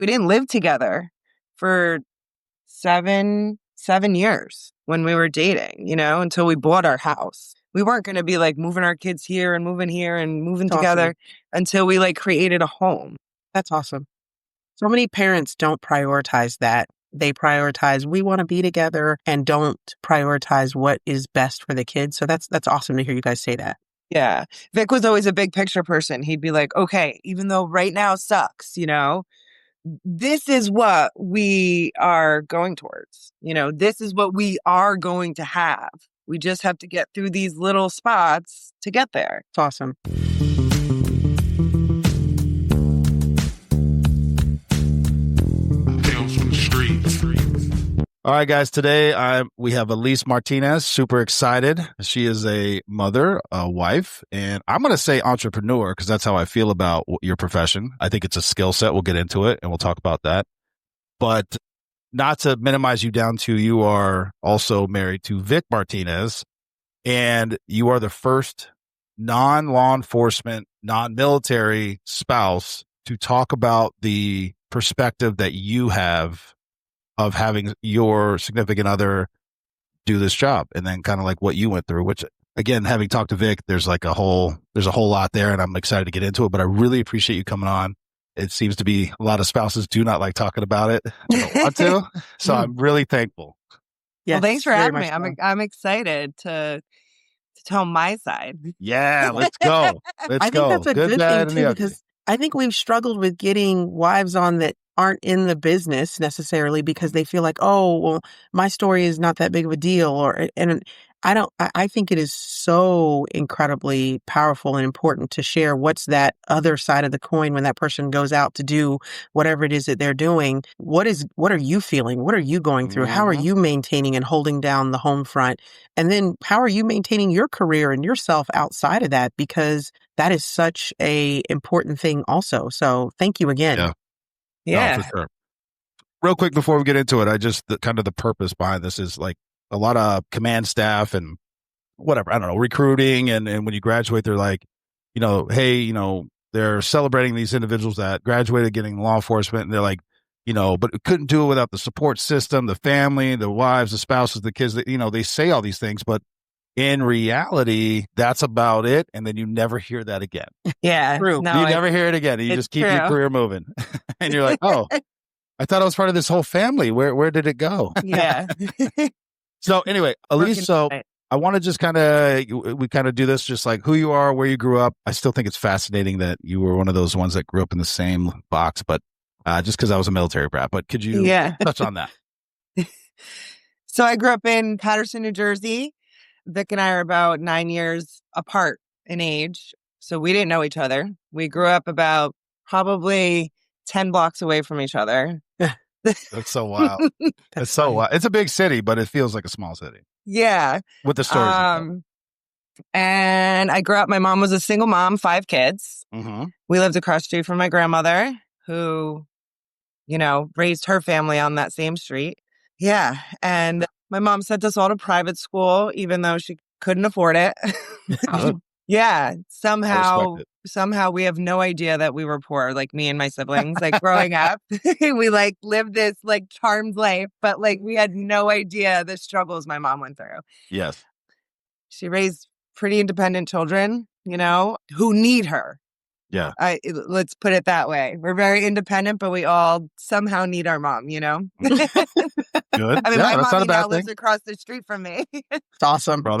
We didn't live together for seven years when we were dating, until we bought our house. We weren't going to be like moving our kids here and moving That's together awesome. until we like created a home. That's awesome. So many parents don't prioritize that. They prioritize, we want to be together, and don't prioritize what is best for the kids. So that's awesome to hear you guys say that. Yeah. Vic was always a big picture person. He'd be like, okay, even though right now sucks, this is what we are going towards. This is what we are going to have. We just have to get through these little spots to get there. It's awesome. Tales from the streets. All right, guys, today we have Alyse Martinez. Super excited. She is a mother, a wife, and I'm going to say entrepreneur because that's how I feel about your profession. I think it's a skill set. We'll get into it and we'll talk about that. But not to minimize you down to, you are also married to Vic Martinez, and you are the first non-law enforcement, non-military spouse to talk about the perspective that you have of having your significant other do this job, and then kind of like what you went through, which again, having talked to Vic, there's a whole lot there, and I'm excited to get into it, but I really appreciate you coming on. It seems to be a lot of spouses do not like talking about it. They don't want to. So I'm really thankful. Yes, well, thanks for having me. so. I'm excited to tell my side. Yeah, let's go. I think that's a good thing too, because I think we've struggled with getting wives on that aren't in the business necessarily because they feel like, oh, well, my story is not that big of a deal. I think it is so incredibly powerful and important to share what's that other side of the coin when that person goes out to do whatever it is that they're doing. What are you feeling? What are you going through? How are you maintaining and holding down the home front? And then how are you maintaining your career and yourself outside of that? Because that is such a important thing also. So thank you again. Yeah. No, for sure. Real quick before we get into it, the purpose behind this is like a lot of command staff and whatever, I don't know, recruiting. And when you graduate, they're like, hey, they're celebrating these individuals that graduated getting law enforcement. And they're like, but couldn't do it without the support system, the family, the wives, the spouses, the kids, they say all these things, but in reality, that's about it. And then you never hear that again. Yeah. True. No, you never hear it again. You just keep your career moving. And you're like, oh, I thought I was part of this whole family. Where did it go? Yeah. So anyway, Alyse, I want to just we do this just like who you are, where you grew up. I still think it's fascinating that you were one of those ones that grew up in the same box, but just because I was a military brat. But could you touch on that? So I grew up in Paterson, New Jersey. Vic and I are about 9 years apart in age. So we didn't know each other. We grew up about probably 10 blocks away from each other. That's so wild. That's so wild. It's a big city, but it feels like a small city. Yeah. With the stories. And I grew up, my mom was a single mom, 5 kids. Mm-hmm. We lived across the street from my grandmother who, raised her family on that same street. Yeah. And my mom sent us all to private school, even though she couldn't afford it. Yeah. Somehow we have no idea that we were poor, like me and my siblings, like growing up. We lived this charmed life, but we had no idea the struggles my mom went through. Yes. She raised pretty independent children, who need her. Yeah. Let's put it that way. We're very independent, but we all somehow need our mom, Good. I mean, my mom now lives across the street from me. It's awesome. Bro,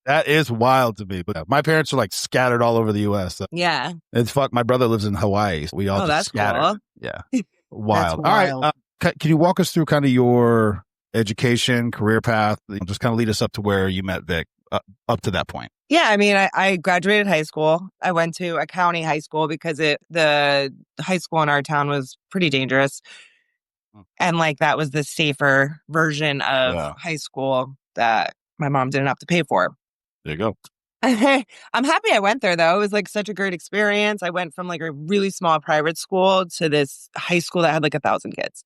that is wild to me. But my parents are scattered all over the U.S. So yeah. It's My brother lives in Hawaii. We all just scattered. Cool. Yeah. Wild. That's wild. All right. Can you walk us through your education, career path? Just lead us up to where you met Vic, up to that point. Yeah, I mean, I graduated high school. I went to a county high school because the high school in our town was pretty dangerous. And that was the safer version of high school that my mom didn't have to pay for. There you go. I'm happy I went there, though. It was such a great experience. I went from a really small private school to this high school that had 1,000 kids.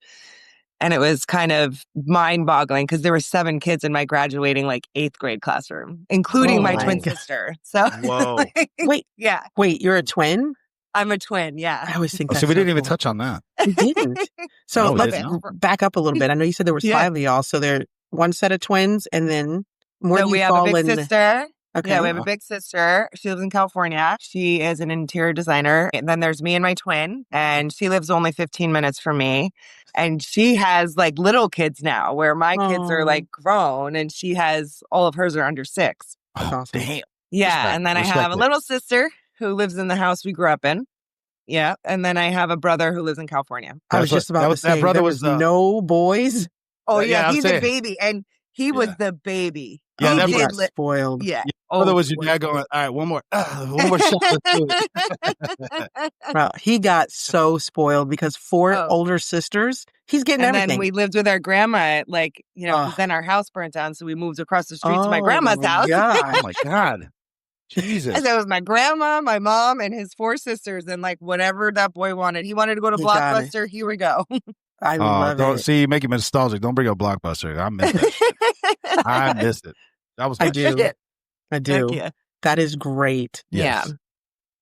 And it was kind of mind-boggling because there were 7 kids in my graduating 8th grade classroom, including my twin sister. So, whoa. Wait, yeah. Wait, you're a twin? I'm a twin. I Yeah. always think that's So we didn't even cool. touch on that. We didn't. So No, we let's didn't. back up a little bit. I know you said there was Yeah. 5 of y'all. So there one set of twins, and then where So do we you have a fall big in? sister. Okay. Yeah, we have a big sister. She lives in California. She is an interior designer. And then there's me and my twin, and she lives only 15 minutes from me. And she has like little kids now, where my kids are Oh, like grown, and she has all of hers are under 6. that's Oh, awesome. damn. Yeah. Respect. And then I Respect have a it. little sister who lives in the house we grew up in. Yeah. And then I have a brother who lives in California. I was That's what- just about that to was- that say brother there was, was no boys. Oh, yeah, yeah. I was He's a saying. baby. And he was Yeah. the baby. Yeah, Oh, that he brother- got spoiled. Yeah. brother Oh, was your dad going, all right, one more shot. Let's do it. Well, he got so spoiled because 4 Oh. older sisters. He's getting And everything. then we lived with our grandma, like, because Ugh. then our house burnt down. So we moved across the street to my Oh, grandma's house. God. Oh, my God. Jesus. And so it was my grandma, my mom, and his 4 sisters. And like whatever that boy wanted. He wanted to go to He got it. Blockbuster. Here we go. I love don't it. see, make it nostalgic. Don't bring up Blockbuster. I miss that. I missed it. That was I my do. shit. I Heck do. yeah. That is great. Yeah. Yes.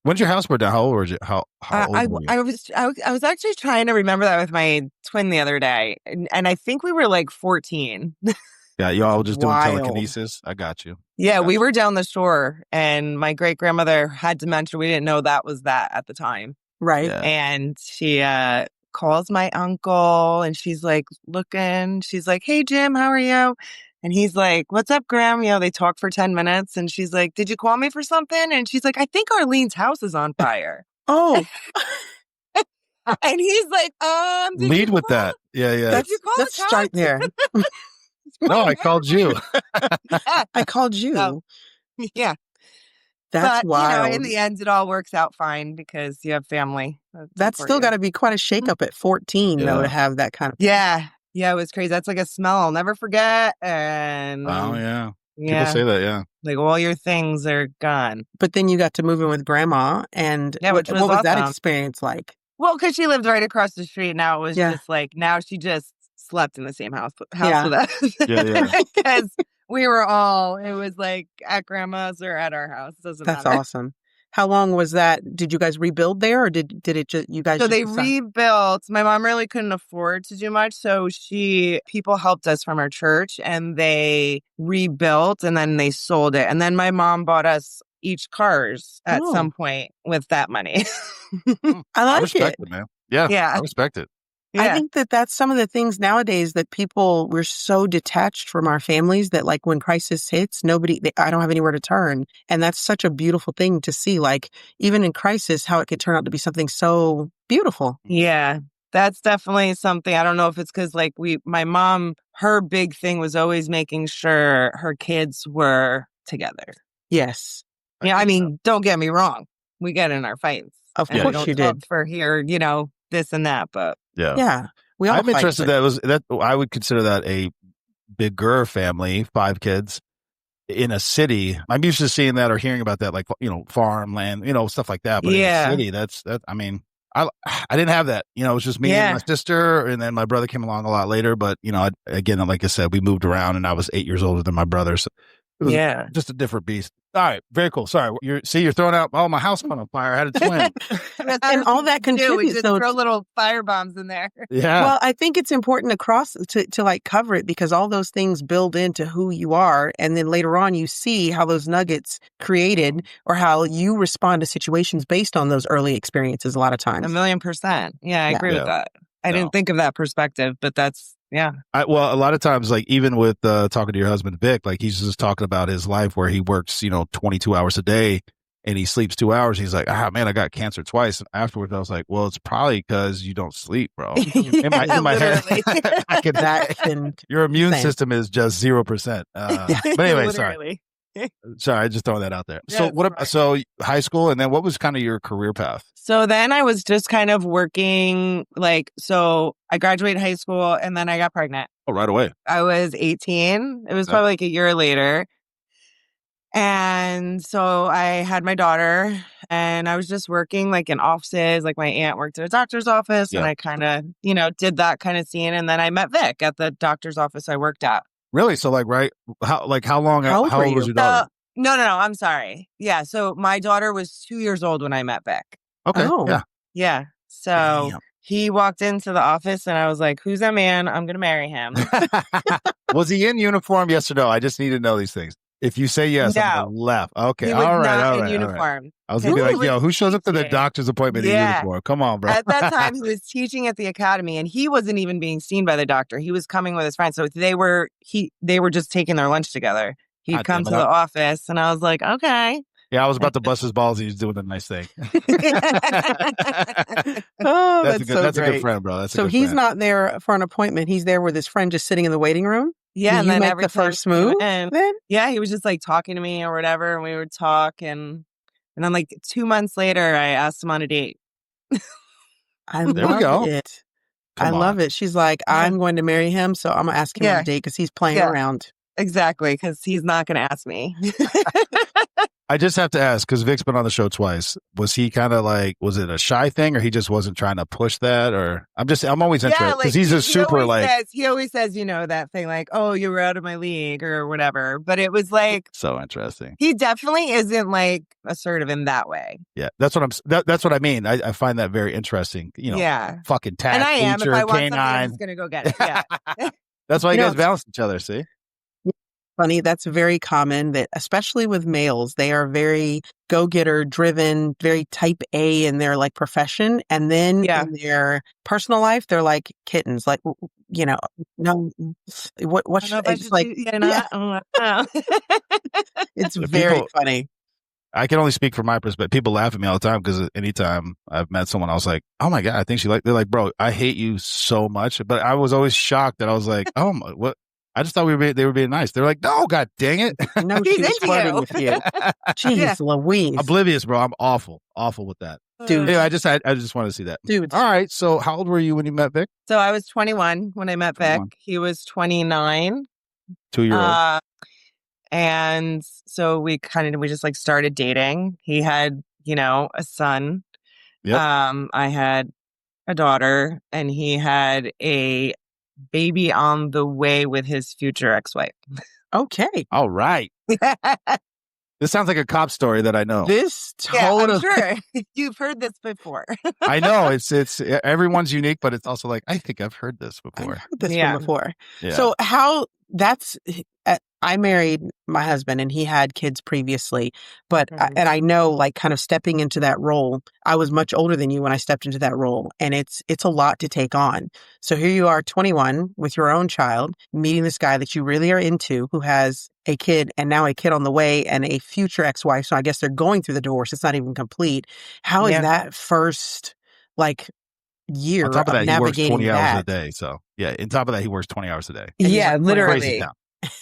When's your house burn down? How old were you? How old were you? I was actually trying to remember that with my twin the other day. And I think we were like 14. Yeah, y'all just doing Wild. telekinesis. I got you. Yeah, we Gotcha. were down the shore and my great grandmother had dementia. We didn't know that was that at the time. Right. Yeah. And she calls my uncle and she's like looking. She's like, "Hey, Jim, how are you?" And he's like, "What's up, Graham?" They talk for 10 minutes and she's like, "Did you call me for something?" And she's like, "I think Arlene's house is on fire." Oh, And he's like, did Lead you with call- that. Yeah, yeah. Did you call let's the cops? start there. No, I called you. I called you. No. Yeah. That's but, wild. in the end, it all works out fine because you have family. That's still got to be quite a shakeup at 14, though, Yeah. to have that kind of. Yeah. Yeah, it was crazy. That's like a smell I'll never forget. And Oh, yeah. yeah, People say that, yeah. like all your things are gone. But then you got to move in with grandma. And Yeah, which was what was that awesome. experience like? Well, because she lived right across the street. Now it was Yeah. just like, now she just slept in the same house Yeah. with us. Yeah, yeah. Because we were all, it was like at grandma's or at our house. Doesn't That's matter. awesome. How long was that? Did you guys rebuild there, or did it just you guys? So just they decide- rebuilt. My mom really couldn't afford to do much. So people helped us from our church and they rebuilt and then they sold it. And then my mom bought us each cars at Oh. some point with that money. I I like respect it. it, man. Yeah, Yeah. I respect it. Yeah. I think that's some of the things nowadays that we're so detached from our families that like when crisis hits, I don't have anywhere to turn. And that's such a beautiful thing to see, like even in crisis, how it could turn out to be something so beautiful. Yeah, that's definitely something. I don't know if it's because like my mom, her big thing was always making sure her kids were together. Yes. Yeah, I mean, don't get me wrong. We get in our fights. Of and we course don't you talk did. for here, this and that. But Yeah. Yeah. We all I'm fight, interested but- that I would consider that a bigger family, 5 kids in a city. I'm used to seeing that or hearing about that, like, farmland, stuff like that. But Yeah. in a city, I didn't have that. It was just me and my sister, and then my brother came along a lot later. But, again, like I said, we moved around and I was 8 years older than my brother. So it was just a different beast. All right. Very cool. Sorry. You're throwing out, my house went on fire. I had a twin. And all that we contributes. just So throw little fire bombs in there. Yeah. well, I think it's important to like cover it because all those things build into who you are. And then later on, you see how those nuggets created or how you respond to situations based on those early experiences a lot of times. 1,000,000%. Yeah, I Yeah. agree with that. I didn't think of that perspective, but that's, yeah. A lot of times, like even with talking to your husband, Vic, like he's just talking about his life where he works, 22 hours a day and he sleeps 2 hours. He's like, man, I got cancer twice. And afterwards, I was like, well, it's probably because you don't sleep, bro. In my head, your immune system is just 0%. But anyway, sorry. Sorry, I just throwing that out there. Yeah, So high school, and then what was kind of your career path? So then I was just kind of working, so I graduated high school and then I got pregnant. Oh, right away. I was 18. It was probably like a year later. And so I had my daughter and I was just working like in offices, like my aunt worked at a doctor's office and I kind of, did that kind of scene. And then I met Vic at the doctor's office I worked at. Really? So how old was your daughter? No, I'm sorry. Yeah. So my daughter was 2 years old when I met Vic. Okay. Oh. Yeah. Yeah. So Damn. he walked into the office and I was like, who's that man? I'm going to marry him. Was he in uniform? Yes or no? I just need to know these things. If you say yes, I'm going to No, laugh. Okay. he was All right. not All in right. All right. uniform. I was going to be He like, was yo, who shows up to the teaching. doctor's appointment in Yeah. uniform? Come on, bro. At that time, he was teaching at the academy and he wasn't even being seen by the doctor. He was coming with his friends. So they were just taking their lunch together. He'd God come damn to it. the office and I was like, okay. Yeah, I was about to bust his balls. He's doing a nice thing. Oh, That's so a good great. friend, bro. That's a So good he's friend. not there for an appointment. He's there with his friend just sitting in the waiting room? Yeah, Do and you then make every the time first move and then? yeah, he was just like talking to me or whatever, and we would talk and then like 2 months later I asked him on a date. I There we love go. it. I Come love on. it. She's like, I'm going to marry him, so I'm going to ask him on a Yeah. date because he's playing Yeah. around. Exactly, because he's not going to ask me. I just have to ask, because Vic's been on the show twice. Was he kind of like, was it a shy thing or he just wasn't trying to push that? Or I'm always interested because he's a super he always says, that thing like, oh, you were out of my league or whatever. But it was like, so interesting. He definitely isn't like assertive in that way. Yeah, that's what I mean. I find that very interesting. Yeah. Fucking tag And I am. If I want canine. something, I'm just going to go get it. Yeah. That's why you guys balance each other, see? Funny. That's very common that, especially with males, they are very go-getter driven, very type A in their like profession. And then in their personal life, they're like kittens, like, no, what's it's like, it's very funny. I can only speak from my perspective. People laugh at me all the time because anytime I've met someone, I was like, oh my God, I think they're like, bro, I hate you so much. But I was always shocked that I was like, oh my, what? I just thought they were being nice. They're like, no, God dang it. No, she was flirting with you. Jeez, Louise. Oblivious, bro. I'm awful with that. Dude. Anyway, I just wanted to see that. Dude. All right. So how old were you when you met Vic? So I was 21 when I met Vic. He was 29. 2-year-old. And so we just like started dating. He had, a son. Yep. I had a daughter and he had a baby on the way with his future ex-wife. Okay. All right. This sounds like a cop story that I know. This totally. I'm sure you've heard this before. I know it's everyone's unique, but it's also like I think I've heard this before. I've heard this one before. Yeah. So I married my husband and he had kids previously, but and I know like kind of stepping into that role, I was much older than you when I stepped into that role, and it's a lot to take on. So here you are, 21, with your own child, meeting this guy that you really are into, who has a kid and now a kid on the way and a future ex-wife. So I guess they're going through the divorce. It's not even complete. How is that first like year on top of that, navigating he works 20 hours a day. So yeah, on top of that, he works 20 hours a day. Yeah, like, literally.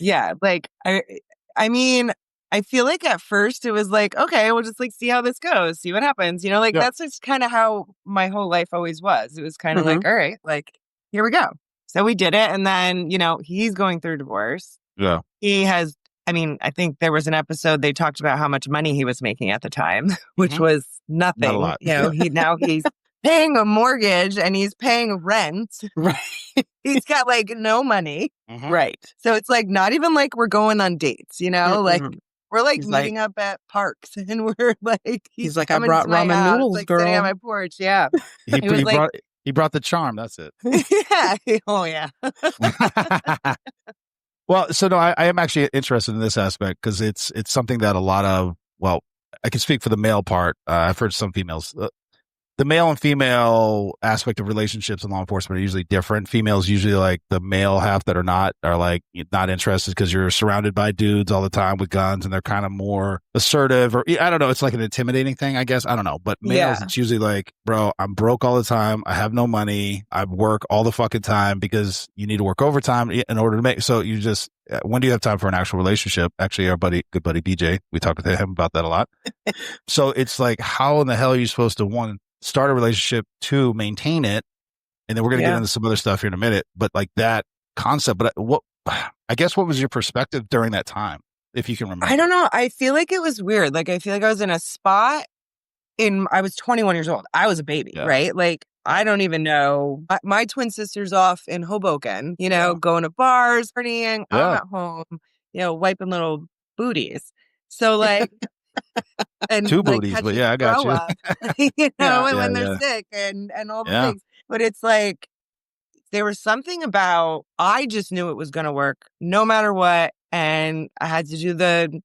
Yeah, like I mean, I feel like at first it was like, okay, we'll just like see how this goes, see what happens. That's just kind of how my whole life always was. It was kind of like, all right, like here we go. So we did it, and then he's going through divorce. Yeah, he has. I mean, I think there was an episode they talked about how much money he was making at the time, which was nothing. Not a lot. He's paying a mortgage and he's paying rent. Right. He's got like no money. Mm-hmm. Right. So it's like not even like we're going on dates, like we're like meeting up at parks and we're like, he's like, I brought ramen noodles, like, girl. Sitting on my porch. Yeah. He brought the charm. That's it. Yeah. Oh, yeah. Well, so no, I am actually interested in this aspect because it's something that I can speak for the male part. I've heard some females. The male and female aspect of relationships in law enforcement are usually different. Females usually like the male half that are like not interested because you're surrounded by dudes all the time with guns and they're kind of more assertive, or I don't know. It's like an intimidating thing, I guess. I don't know. But males, it's usually like, bro, I'm broke all the time. I have no money. I work all the fucking time because you need to work overtime in order to make. So you just, when do you have time for an actual relationship? Actually, our good buddy BJ, we talk to him about that a lot. So it's like, how in the hell are you supposed to start a relationship, to maintain it? And then we're going to get into some other stuff here in a minute, but like that concept. But I guess what was your perspective during that time, if you can remember? I don't know. I feel like it was weird. Like, I feel like I was in a spot I was 21 years old. I was a baby, right? Like, I don't even know. My twin sister's off in Hoboken, going to bars, partying. I'm at home, wiping little booties. So like, and Two like booties, but catching yeah, I got throw you. up, you know, Yeah. and Yeah, when they're yeah, sick and all the yeah. things. But it's like there was something about I just knew it was going to work no matter what, and I had to do the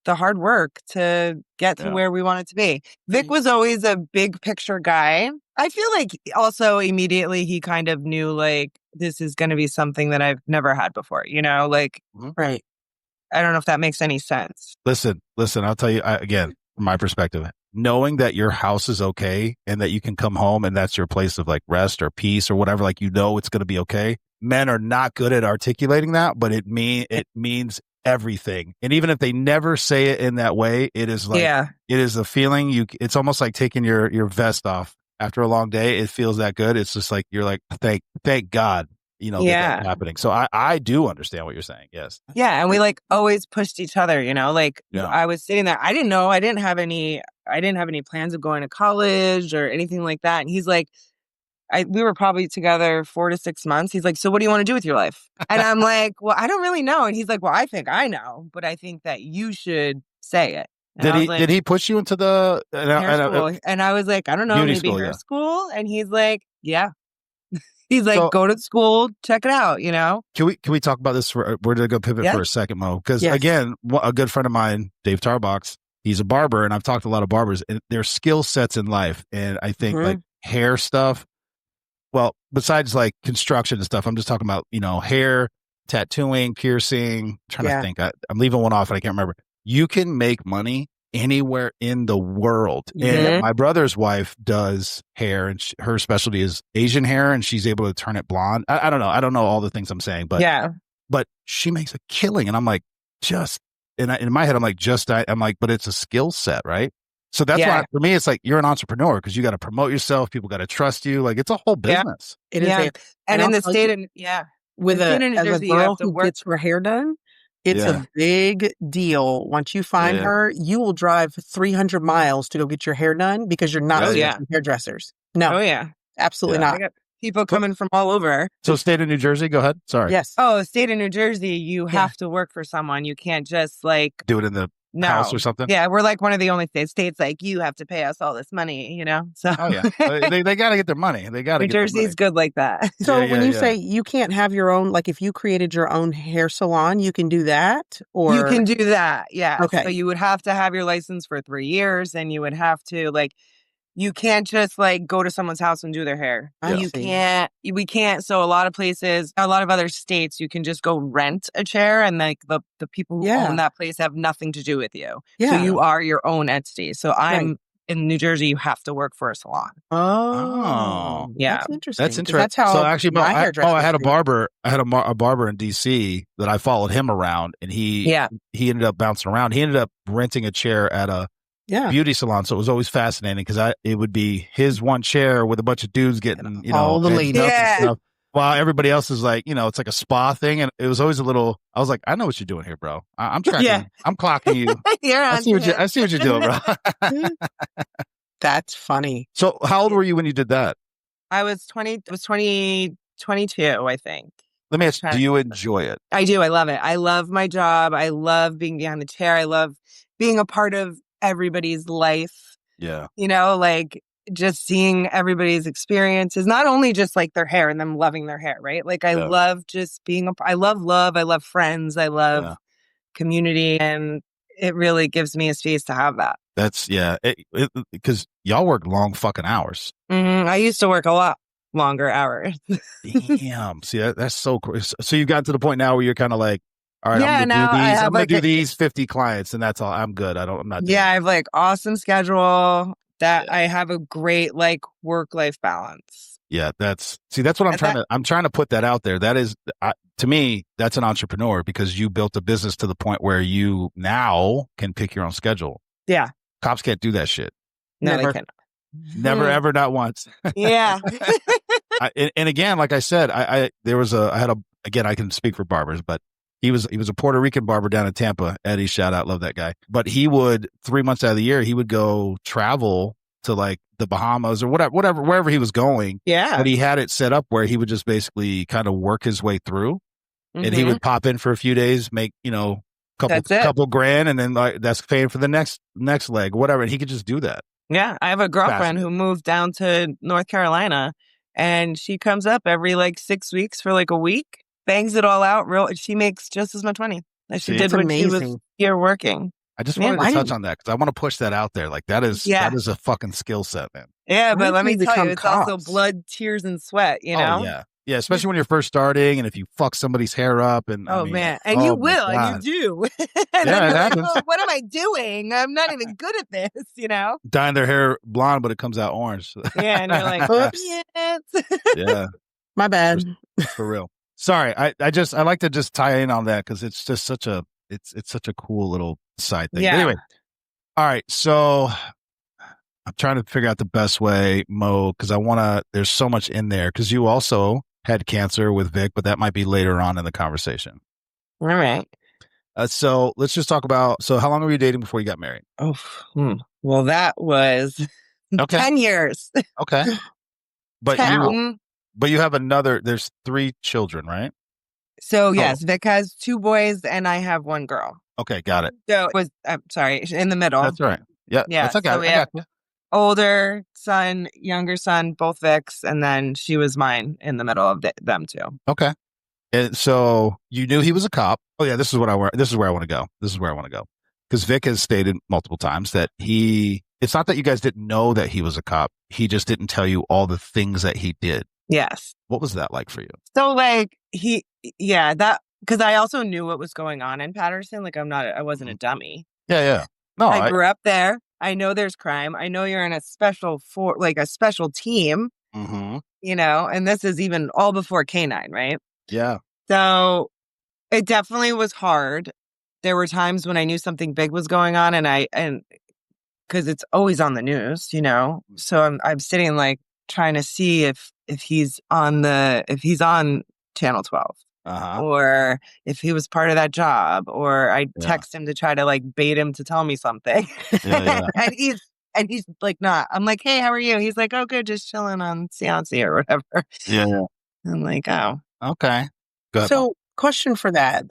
hard work to get to Yeah. where we wanted to be. Vic was always a big picture guy. I feel like also immediately he kind of knew like this is going to be something that I've never had before, you know, like Right. I don't know if that makes any sense. Listen, I'll tell you again, from my perspective, knowing that your house is okay and that you can come home and that's your place of like rest or peace or whatever, like, you know, it's going to be okay. Men are not good at articulating that, but it means everything. And even if they never say it in that way, it is like, it is a feeling it's almost like taking your vest off after a long day. It feels that good. It's just like, you're like, thank God, you know, that's happening. So I do understand what you're saying. Yes. Yeah. And we like always pushed each other, you know, like I was sitting there. I didn't know. I didn't have any plans of going to college or anything like that. And he's like, we were probably together 4 to 6 months. He's like, so what do you want to do with your life? And I'm like, well, I don't really know. And he's like, well, I think I know, but I think that you should say it. And did he push you into the hair school? And I was like, I don't know, maybe hair school. And he's like, yeah. He's like, go to school, check it out, you know? Can we talk about this? We're going to go pivot for a second, Mo. Because again, a good friend of mine, Dave Tarbox, he's a barber, and I've talked to a lot of barbers, and their skill sets in life. And I think like hair stuff, well, besides like construction and stuff, I'm just talking about, you know, hair, tattooing, piercing. I'm trying to think. I'm leaving one off and I can't remember. You can make money anywhere in the world. And my brother's wife does hair, and her specialty is Asian hair, and she's able to turn it blonde. I don't know. I don't know all the things I'm saying, but she makes a killing. And I'm like, in my head, I'm like, but it's a skill set, right? So that's why for me, it's like, you're an entrepreneur because you got to promote yourself. People got to trust you. Like, it's a whole business. It is. And in the state of, with as a girl who gets her hair done, it's a big deal. Once you find her, you will drive 300 miles to go get your hair done because you're not hairdressers. No. Oh, yeah. Absolutely not. People coming from all over. So state of New Jersey, go ahead. Sorry. Yes. Oh, state of New Jersey, you have to work for someone. You can't just like do it in the house or something. Yeah, we're like one of the only states like you have to pay us all this money, you know? So they got to get their money. They got to. New Jersey's good like that. So when you say you can't have your own, like if you created your own hair salon, you can do that, or you can do that. Yeah. Okay. So you would have to have your license for 3 years, and you would have to like. You can't just like go to someone's house and do their hair. We can't. So a lot of places, a lot of other states, you can just go rent a chair, and like the people who own that place have nothing to do with you. Yeah. So you are your own entity. So I'm in New Jersey, you have to work for a salon. Oh, yeah. That's interesting. That's interesting. That's how so actually, my hairdresser I had a barber. I had a barber in DC that I followed him around, and he ended up bouncing around. He ended up renting a chair at a beauty salon. So it was always fascinating because it would be his one chair with a bunch of dudes getting, you know, all the ladies and stuff, while everybody else is like, you know, it's like a spa thing. And it was always I was like, I know what you're doing here, bro. I'm tracking. I'm clocking you. I see what you're doing, bro. That's funny. So how old were you when you did that? I was 22, I think. Let me ask you, do you enjoy it? I do. I love it. I love my job. I love being behind the chair. I love being a part of everybody's life. Yeah. You know, like just seeing everybody's experiences, not only just like their hair and them loving their hair, right? Like I love just being I love love. I love friends. I love community. And it really gives me a space to have that. That's because y'all work long fucking hours. Mm-hmm. I used to work a lot longer hours. Damn. See, that's so cool. So you got to the point now where you're kind of like, all right, I'm gonna do these 50 clients, and that's all. I'm good. I'm not. I have like awesome schedule. That I have a great like work-life balance. Yeah, that's what I'm trying to put that out there. That is, to me, that's an entrepreneur because you built a business to the point where you now can pick your own schedule. Yeah, cops can't do that shit. No, they can't. Never, ever, not once. Yeah. And again, like I said, I can speak for barbers, but he was a Puerto Rican barber down in Tampa. Eddie, shout out, love that guy. But he would 3 months out of the year, he would go travel to like the Bahamas or whatever, wherever he was going. Yeah. But he had it set up where he would just basically kind of work his way through, and he would pop in for a few days, make, you know, couple grand, and then like that's paying for the next leg, whatever. And he could just do that. Yeah, I have a girlfriend who moved down to North Carolina, and she comes up every like 6 weeks for like a week, bangs it all out. She makes just as much money as she did when she was here working. I just wanted to touch on that because I want to push that out there. Like that is a fucking skill set, man. Yeah, but let me tell you, it's also blood, tears, and sweat. You know? Oh, yeah, especially when you're first starting, and if you fuck somebody's hair up, and man, and you will, and you do. And it happens. Like, what am I doing? I'm not even good at this. You know, dyeing their hair blonde, but it comes out orange. Yeah, and you're like, oops. Yeah, my bad. For real. Sorry, I like to just tie in on that because it's just such a cool little side thing. Yeah. But anyway, all right. So I'm trying to figure out the best way, Mo, because there's so much in there because you also had cancer with Vic, but that might be later on in the conversation. All right. So let's just talk about, so how long were you dating before you got married? Well, that was 10 years. Okay. But you have there's 3 children, right? So yes, Vic has 2 boys and I have 1 girl. Okay, got it. So it was, sorry, in the middle. That's right. Yeah, that's okay. So we have older son, younger son, both Vic's, and then she was mine in the middle of them 2. Okay. And so you knew he was a cop. Oh yeah, this is where I want to go. Because Vic has stated multiple times that it's not that you guys didn't know that he was a cop. He just didn't tell you all the things that he did. Yes. What was that like for you? So like because I also knew what was going on in Paterson. Like I wasn't a dummy. Yeah. No, I grew up there. I know there's crime. I know you're in a special team, you know, and this is even all before K9, right? Yeah. So it definitely was hard. There were times when I knew something big was going on and because it's always on the news, you know, so I'm sitting like trying to see if he's on Channel 12. Or if he was part of that job, or I text him to try to like bait him to tell me something. and he's like, not. I'm like, hey, how are you? He's like, oh, good, just chilling on Seance or whatever. Yeah. I'm like, oh, okay. Good. So, question for that: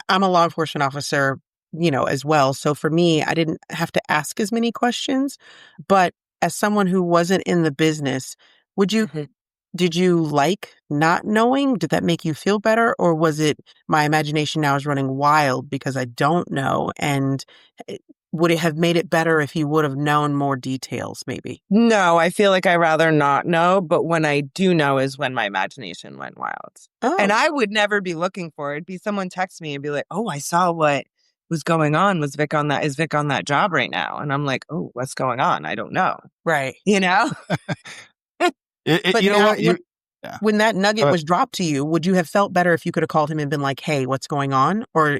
I'm a law enforcement officer, you know, as well. So for me, I didn't have to ask as many questions. But as someone who wasn't in the business, did you like not knowing? Did that make you feel better? Or was it my imagination now is running wild because I don't know? And would it have made it better if you would have known more details, maybe? No, I feel like I'd rather not know. But when I do know is when my imagination went wild. Oh. And I would never be looking for it. It'd be someone text me and be like, oh, I saw what was going on. Is Vic on that job right now? And I'm like, oh, what's going on? I don't know. Right. You know? But you know what? When that nugget was dropped to you, would you have felt better if you could have called him and been like, hey, what's going on? Or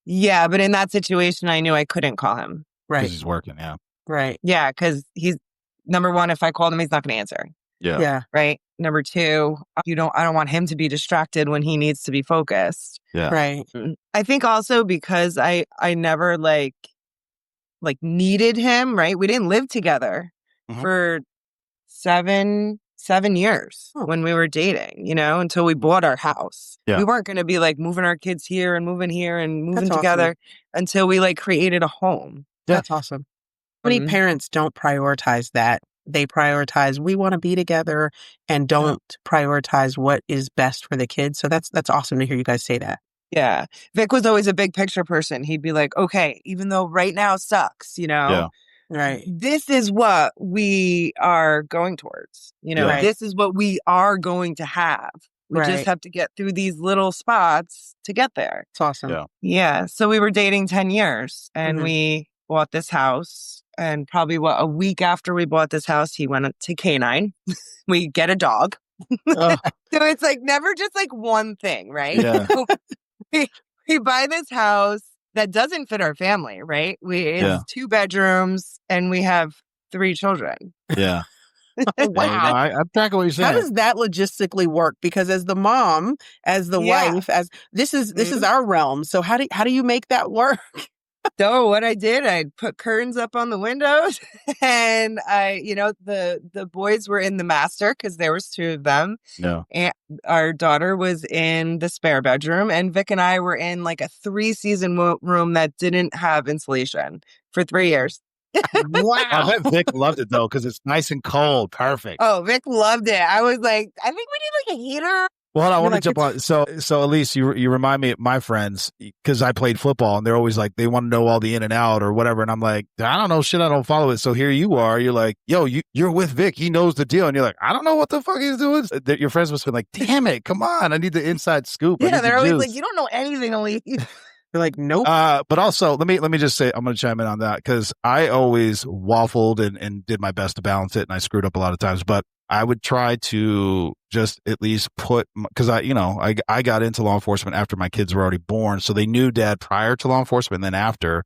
yeah, but in that situation, I knew I couldn't call him. Right. Because he's working, yeah. Right. Yeah, because he's, number one, if I called him, he's not going to answer. Yeah. Right. Number 2, I don't want him to be distracted when he needs to be focused. Yeah. Right. I think also because I never like needed him, right? We didn't live together for 7 years when we were dating, you know, until we bought our house. Yeah. We weren't going to be like moving our kids here and moving together until we like created a home. Yeah. That's awesome. Many parents don't prioritize that. They prioritize, we want to be together, and don't prioritize what is best for the kids. So that's awesome to hear you guys say that. Yeah. Vic was always a big picture person. He'd be like, okay, even though right now sucks, you know, yeah. Right. This is what we are going towards. You know, This is what we are going to have. We just have to get through these little spots to get there. It's awesome. Yeah. So we were dating 10 years and we bought this house. And probably a week after we bought this house, he went to K9. We get a dog. So it's like never just like one thing, right? Yeah. we buy this house that doesn't fit our family, right? It's 2 bedrooms and we have 3 children. Yeah. Wow. I'm tracking what you're saying. How does that logistically work? Because as the mom, as the wife, as this is our realm. So how do you make that work? So what I did, I put curtains up on the windows and the boys were in the master because there was 2 of them. No. And our daughter was in the spare bedroom and Vic and I were in like a 3-season room that didn't have insulation for 3 years. Wow. I bet Vic loved it though, because it's nice and cold. Perfect. Oh, Vic loved it. I was like, I think we need like a heater. Well, hold on, I want to jump on. So Alyse, you remind me of my friends because I played football and they're always like, they want to know all the in and out or whatever. And I'm like, I don't know shit. I don't follow it. So here you are. You're like, yo, you're with Vic. He knows the deal. And you're like, I don't know what the fuck he's doing. Your friends must have been like, damn it. Come on. I need the inside scoop. Yeah, they're always like, you don't know anything, Alyse. You're like, nope. But also, let me just say, I'm going to chime in on that because I always waffled and did my best to balance it. And I screwed up a lot of times, but I would try to just at least because I got into law enforcement after my kids were already born. So they knew dad prior to law enforcement and then after.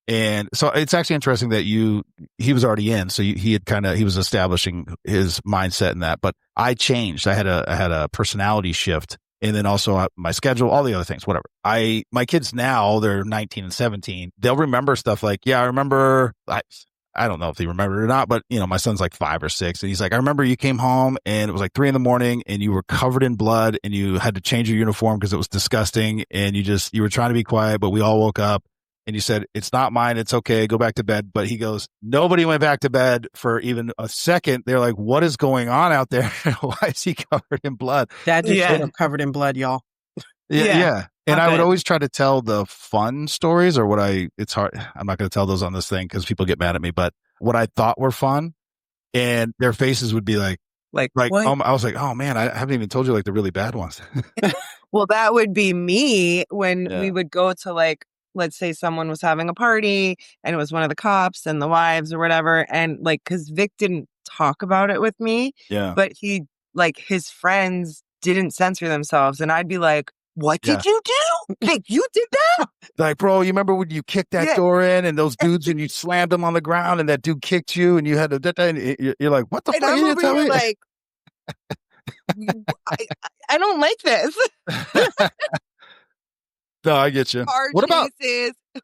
And so it's actually interesting that he was already in. So he was establishing his mindset in that, but I changed. I had a personality shift. And then also my schedule, all the other things, whatever. My kids now, they're 19 and 17. They'll remember stuff like, yeah, I remember, I don't know if they remember it or not, but my son's like 5 or 6. And he's like, I remember you came home and it was like 3 a.m. and you were covered in blood and you had to change your uniform because it was disgusting. And you were trying to be quiet, but we all woke up and you said, it's not mine. It's okay. Go back to bed. But he goes, nobody went back to bed for even a second. They're like, what is going on out there? Why is he covered in blood? Dad just showed up covered in blood, y'all. Yeah. And I would always try to tell the fun stories or it's hard. I'm not going to tell those on this thing because people get mad at me, but what I thought were fun and their faces would be like, I was like, oh man, I haven't even told you like the really bad ones. Well, that would be me when we would go to like, let's say someone was having a party and it was one of the cops and the wives or whatever. And like, cause Vic didn't talk about it with me, but his friends didn't censor themselves. And I'd be like, what did you do? Vic, you did that? Like, bro, you remember when you kicked that door in and those dudes and you slammed them on the ground and that dude kicked you and you had to, and you're like, what the fuck are you telling me? Like, I don't like this. No, I get you. What about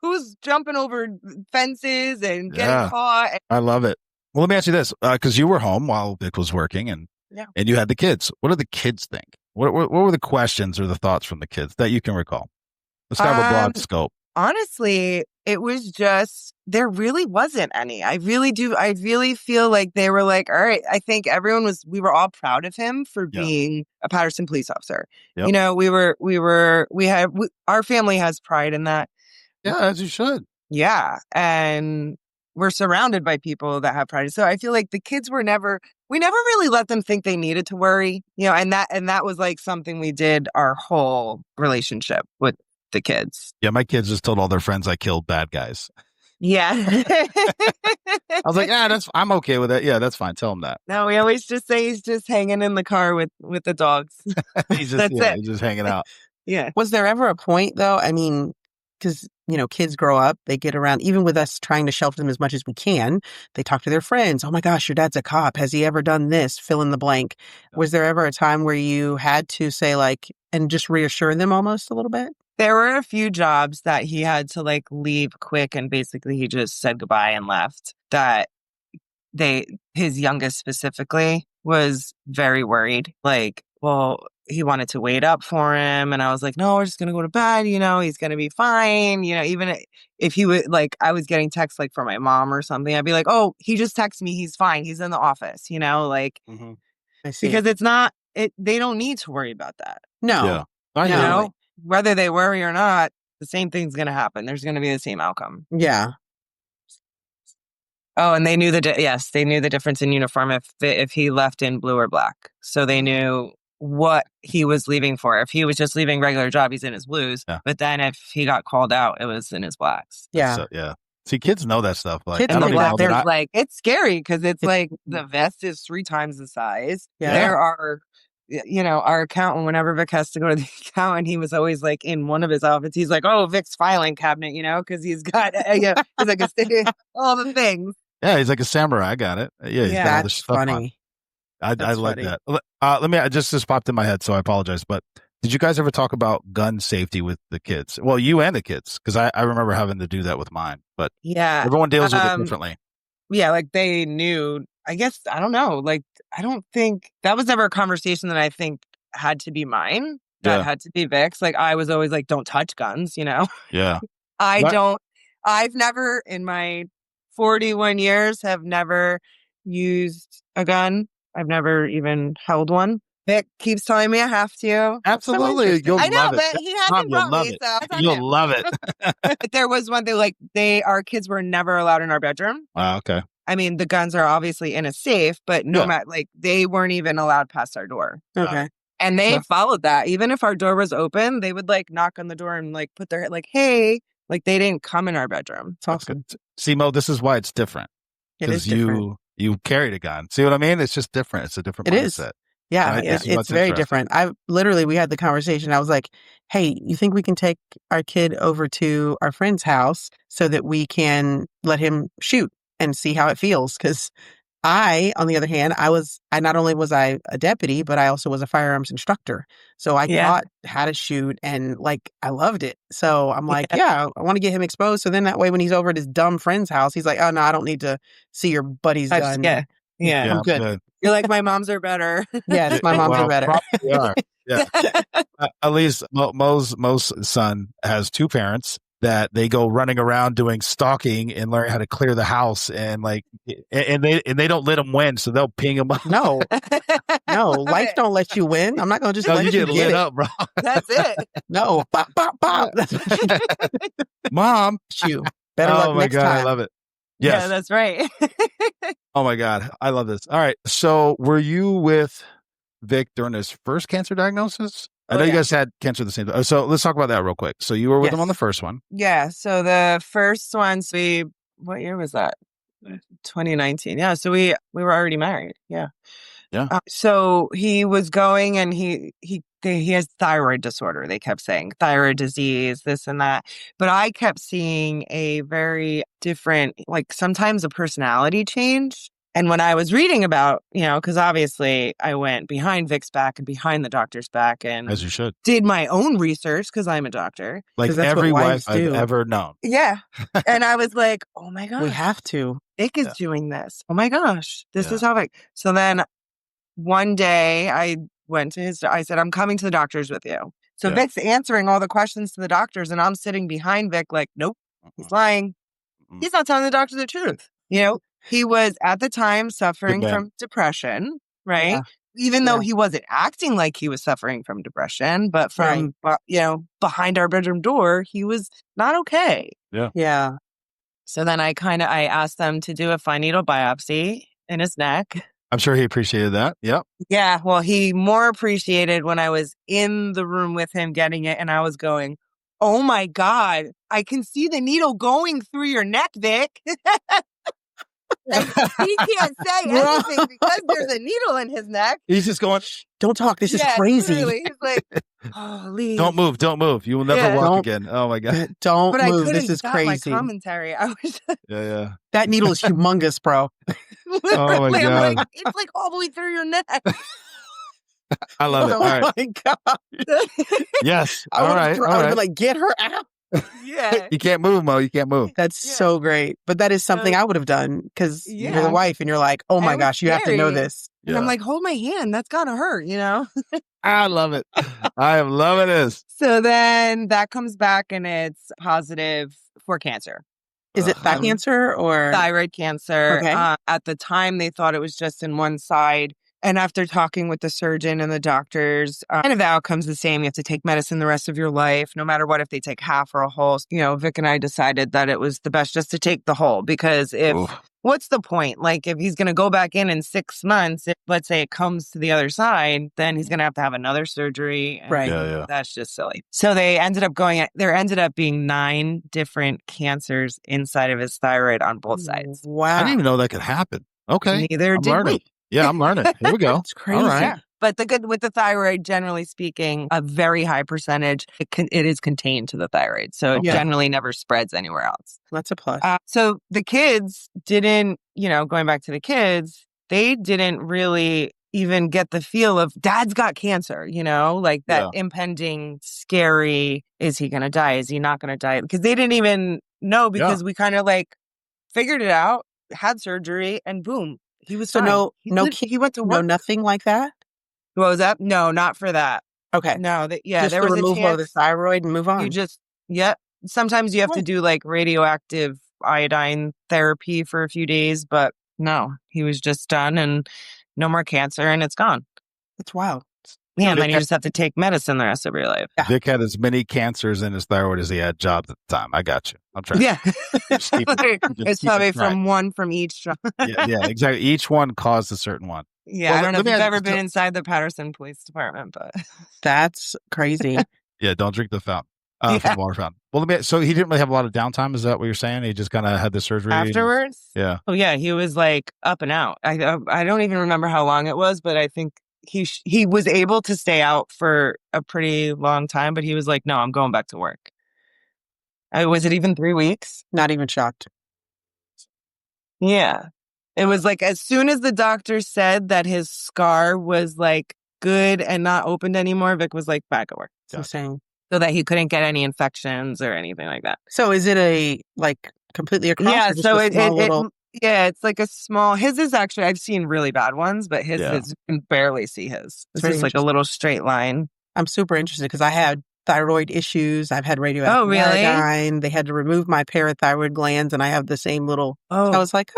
who's jumping over fences and getting caught? I love it. Well, let me ask you this, because you were home while Vic was working and you had the kids. What do the kids think? What were the questions or the thoughts from the kids that you can recall? Let's have a broad scope. Honestly, it was just, there really wasn't any. I really feel like they were like, all right, I think we were all proud of him for being a Paterson police officer. Yep. Our family has pride in that. Yeah, as you should. Yeah. And we're surrounded by people that have pride. So I feel like the kids we never really let them think they needed to worry, and that was like something we did our whole relationship with the kids. Yeah, my kids just told all their friends I killed bad guys. Yeah. I was like, I'm okay with that. Yeah, that's fine. Tell them that. No, we always just say he's just hanging in the car with the dogs. He's just hanging out. Yeah. Was there ever a point though? I mean, because, kids grow up, they get around, even with us trying to shelter them as much as we can. They talk to their friends. Oh my gosh, your dad's a cop. Has he ever done this? Fill in the blank. Was there ever a time where you had to say and just reassure them almost a little bit? There were a few jobs that he had to leave quick and basically he just said goodbye and left. That his youngest specifically was very worried. He wanted to wait up for him. And I was like, no, we're just going to go to bed. He's going to be fine. Even if he would I was getting texts from my mom or something, I'd be like, oh, he just texted me. He's fine. He's in the office, Mm-hmm. I see. Because they don't need to worry about that. No. Yeah. Whether they worry or not, the same thing's going to happen. There's going to be the same outcome. Yeah. Oh, and they knew they knew the difference in uniform if he left in blue or black. So they knew what he was leaving for. If he was just leaving regular job, he's in his blues. Yeah. But then if he got called out, it was in his blacks. Yeah. So, yeah. See, kids know that stuff. Kids know that. It's scary because it's the vest is 3 times the size. Yeah. There are, our accountant, whenever Vic has to go to the accountant, he was always in one of his outfits. He's like, oh, Vic's filing cabinet, because he's got, he's all the things. Yeah, he's like a samurai. I got it. Yeah, he's got that's funny. I like that. Let me. Just popped in my head, so I apologize. But Did you guys ever talk about gun safety with the kids? Well, you and the kids, because I remember having to do that with mine, but Yeah. everyone deals with it differently. Yeah, like they knew, I guess, I don't know. Like, I don't think that was ever a conversation that I think had to be mine. That had to be Vic's. Like, I was always like, don't touch guns, you know? Yeah. I've never in my 41 years have never used a gun. I've never even held one. Vic keeps telling me I have to. Absolutely. I know, but he hasn't brought me, so you'll love it. There was one thing, like our kids were never allowed in our bedroom. Wow, okay. I mean, the guns are obviously in a safe, but no matter, like, they weren't even allowed past our door. Okay. And they followed that. Even if our door was open, they would like knock on the door and like put their head like, hey, like they didn't come in our bedroom. It's awesome. See, Mo, this is why it's different. It is different. You carried a gun. See what I mean? It's just different. It's a different mindset. Yeah, right? It's very different. We had the conversation. I was like, hey, you think we can take our kid over to our friend's house so that we can let him shoot and see how it feels? Because on the other hand, I not only was I a deputy, but I also was a firearms instructor. So I taught how to shoot and like, I loved it. So I'm like, I want to get him exposed. So then that way, when he's over at his dumb friend's house, he's like, oh no, I don't need to see your buddy's gun. Yeah, I'm good. You're like, my moms are better. Yes, my moms are better. Probably are. Yeah. Alyse, Mo's son has two parents that they go running around doing stalking and learn how to clear the house, and like, and they don't let them win, so they'll ping them up. No, life don't let you win. I'm not gonna just let you get lit up, bro. That's it. No, bop, bop, bop. Mom, you better luck next time. I love it. Yes. Yeah, that's right. Oh my God, I love this. All right, so were you with Vic during his first cancer diagnosis? I know you guys had cancer at the same time. So let's talk about that real quick. So you were with him on the first one. Yeah. So the first one, what year was that? 2019. Yeah. So we were already married. Yeah. Yeah. So he was going and he has thyroid disorder. They kept saying thyroid disease, this and that. But I kept seeing a very different, like sometimes a personality change. And when I was reading about, because obviously I went behind Vic's back and behind the doctor's back and as you should did my own research because I'm a doctor. Like every wife I've ever known. Yeah. And I was like, oh my gosh. We have to. Vic is doing this. Oh my gosh. This is how Vic. So then one day I went to I said, I'm coming to the doctors with you. So Vic's answering all the questions to the doctors and I'm sitting behind Vic like, nope, he's lying. He's not telling the doctor the truth. He was at the time suffering from depression, right? Yeah. Even though he wasn't acting like he was suffering from depression, but from, behind our bedroom door, he was not okay. Yeah. Yeah. So then I asked them to do a fine needle biopsy in his neck. I'm sure he appreciated that. Yep. Yeah. Well, he more appreciated when I was in the room with him getting it and I was going, oh my God, I can see the needle going through your neck, Vic. And he can't say anything because there's a needle in his neck. He's just going, don't talk. This is crazy. Literally. He's like, oh, Alyse. Don't move. You will never walk again. Oh my God. Don't but move. I This is crazy. My commentary. I was yeah. That needle is humongous, bro. Oh my God. Like, it's like all the way through your neck. I love it. All right. Oh my God. Yes. I would have been like, get her out. Yeah. You can't move, Mo. You can't move. That's so great. But that is something I would have done because you're the wife and you're like, oh my gosh, you have to know this. And I'm like, hold my hand. That's gotta hurt, I love it. I am loving this. So then that comes back and it's positive for cancer. Is it thigh cancer or? Thyroid cancer. Okay. At the time, they thought it was just in one side. And after talking with the surgeon and the doctors, kind of the outcome's the same. You have to take medicine the rest of your life, no matter what, if they take half or a whole. Vic and I decided that it was the best just to take the whole because what's the point? Like if he's going to go back in 6 months, if, let's say it comes to the other side, then he's going to have another surgery. Right. Yeah. That's just silly. So there ended up being 9 different cancers inside of his thyroid on both sides. Wow. I didn't even know that could happen. Okay. Neither did we. Yeah, I'm learning. Here we go. It's crazy. All right. Yeah. But the good with the thyroid, generally speaking, a very high percentage, it is contained to the thyroid. So it generally never spreads anywhere else. That's a plus. So the kids didn't, going back to the kids, they didn't really even get the feel of dad's got cancer, like that impending, scary, is he going to die? Is he not going to die? Because they didn't even know because we kind of like figured it out, had surgery, and boom, he was fine. He went to work. No, nothing like that? What was that? No, not for that. Okay. No, just there the was removal a chance of the thyroid and move on. Sometimes you have to do like radioactive iodine therapy for a few days, but no, he was just done and no more cancer and it's gone. That's wild. Yeah, and then you just have to take medicine the rest of your life. Yeah. Vic had as many cancers in his thyroid as he had jobs at the time. I got you. I'm trying. Yeah. It's probably from one from each job. yeah, exactly. Each one caused a certain one. Yeah, I don't know if you've ever been inside the Paterson Police Department, but that's crazy. Yeah, don't drink the fountain. From the water fountain. Well, so he didn't really have a lot of downtime. Is that what you're saying? He just kind of had the surgery afterwards. Yeah. Oh yeah, he was like up and out. I don't even remember how long it was, but I think he was able to stay out for a pretty long time. But he was like, "No, I'm going back to work." Was it even 3 weeks? Not even shocked. Yeah, it was like as soon as the doctor said that his scar was like good and not opened anymore, Vic was like back at work. It's insane. So that he couldn't get any infections or anything like that. So is it a like completely across? Yeah, or just so a small little... it's like a small. His is actually, I've seen really bad ones, but his is, you can barely see his. It's just like a little straight line. I'm super interested because I had thyroid issues. I've had radioactive iodine. They had to remove my parathyroid glands, and I have the same little. I was like,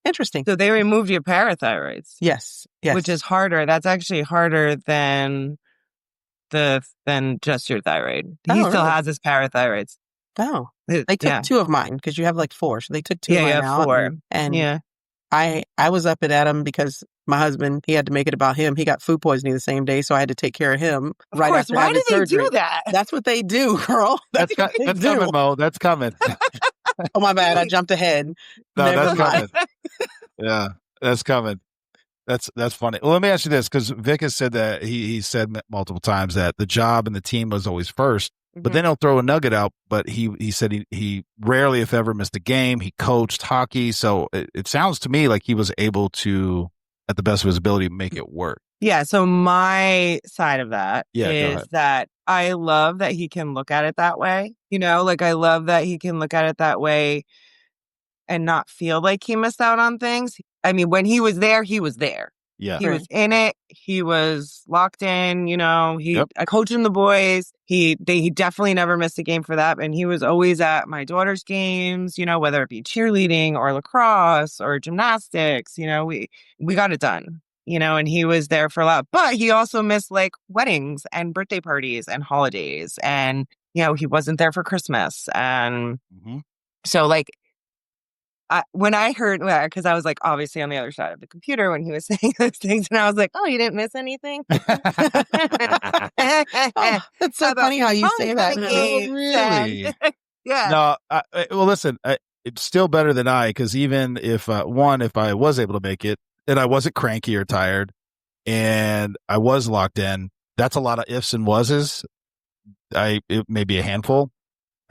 interesting. So they removed your parathyroids. Yes, which is harder. That's actually harder than just your thyroid. He still has his parathyroids. Oh, they took 2 of mine because you have like 4. So they took 2 of mine out. 4. And I was up and at him because my husband, he had to make it about him. He got food poisoning the same day, so I had to take care of him right after having surgery. Why do they do that? That's what they do, girl. That's coming, Mo. That's coming. Oh, my bad. I jumped ahead. No, that's coming. Yeah, that's coming. That's funny. Well, let me ask you this, because Vic has said that he said multiple times that the job and the team was always first, but then he'll throw a nugget out. But he said he rarely, if ever, missed a game. He coached hockey. So it sounds to me like he was able to, at the best of his ability, make it work. Yeah. So my side of that is that I love that he can look at it that way. Like I love that he can look at it that way and not feel like he missed out on things. I mean, when he was there, he was there. Yeah. He was in it. He was locked in, I coached the boys. He definitely never missed a game for that. And he was always at my daughter's games, whether it be cheerleading or lacrosse or gymnastics, we got it done, and he was there for a lot. But he also missed like weddings and birthday parties and holidays. And, he wasn't there for Christmas. And so like, when I heard, because I was like obviously on the other side of the computer when he was saying those things, and I was like, "Oh, you didn't miss anything." That's so funny how you say that. Really? Yeah. No. Well, listen. It's still better than because even if if I was able to make it and I wasn't cranky or tired and I was locked in, that's a lot of ifs and wases. It may be a handful.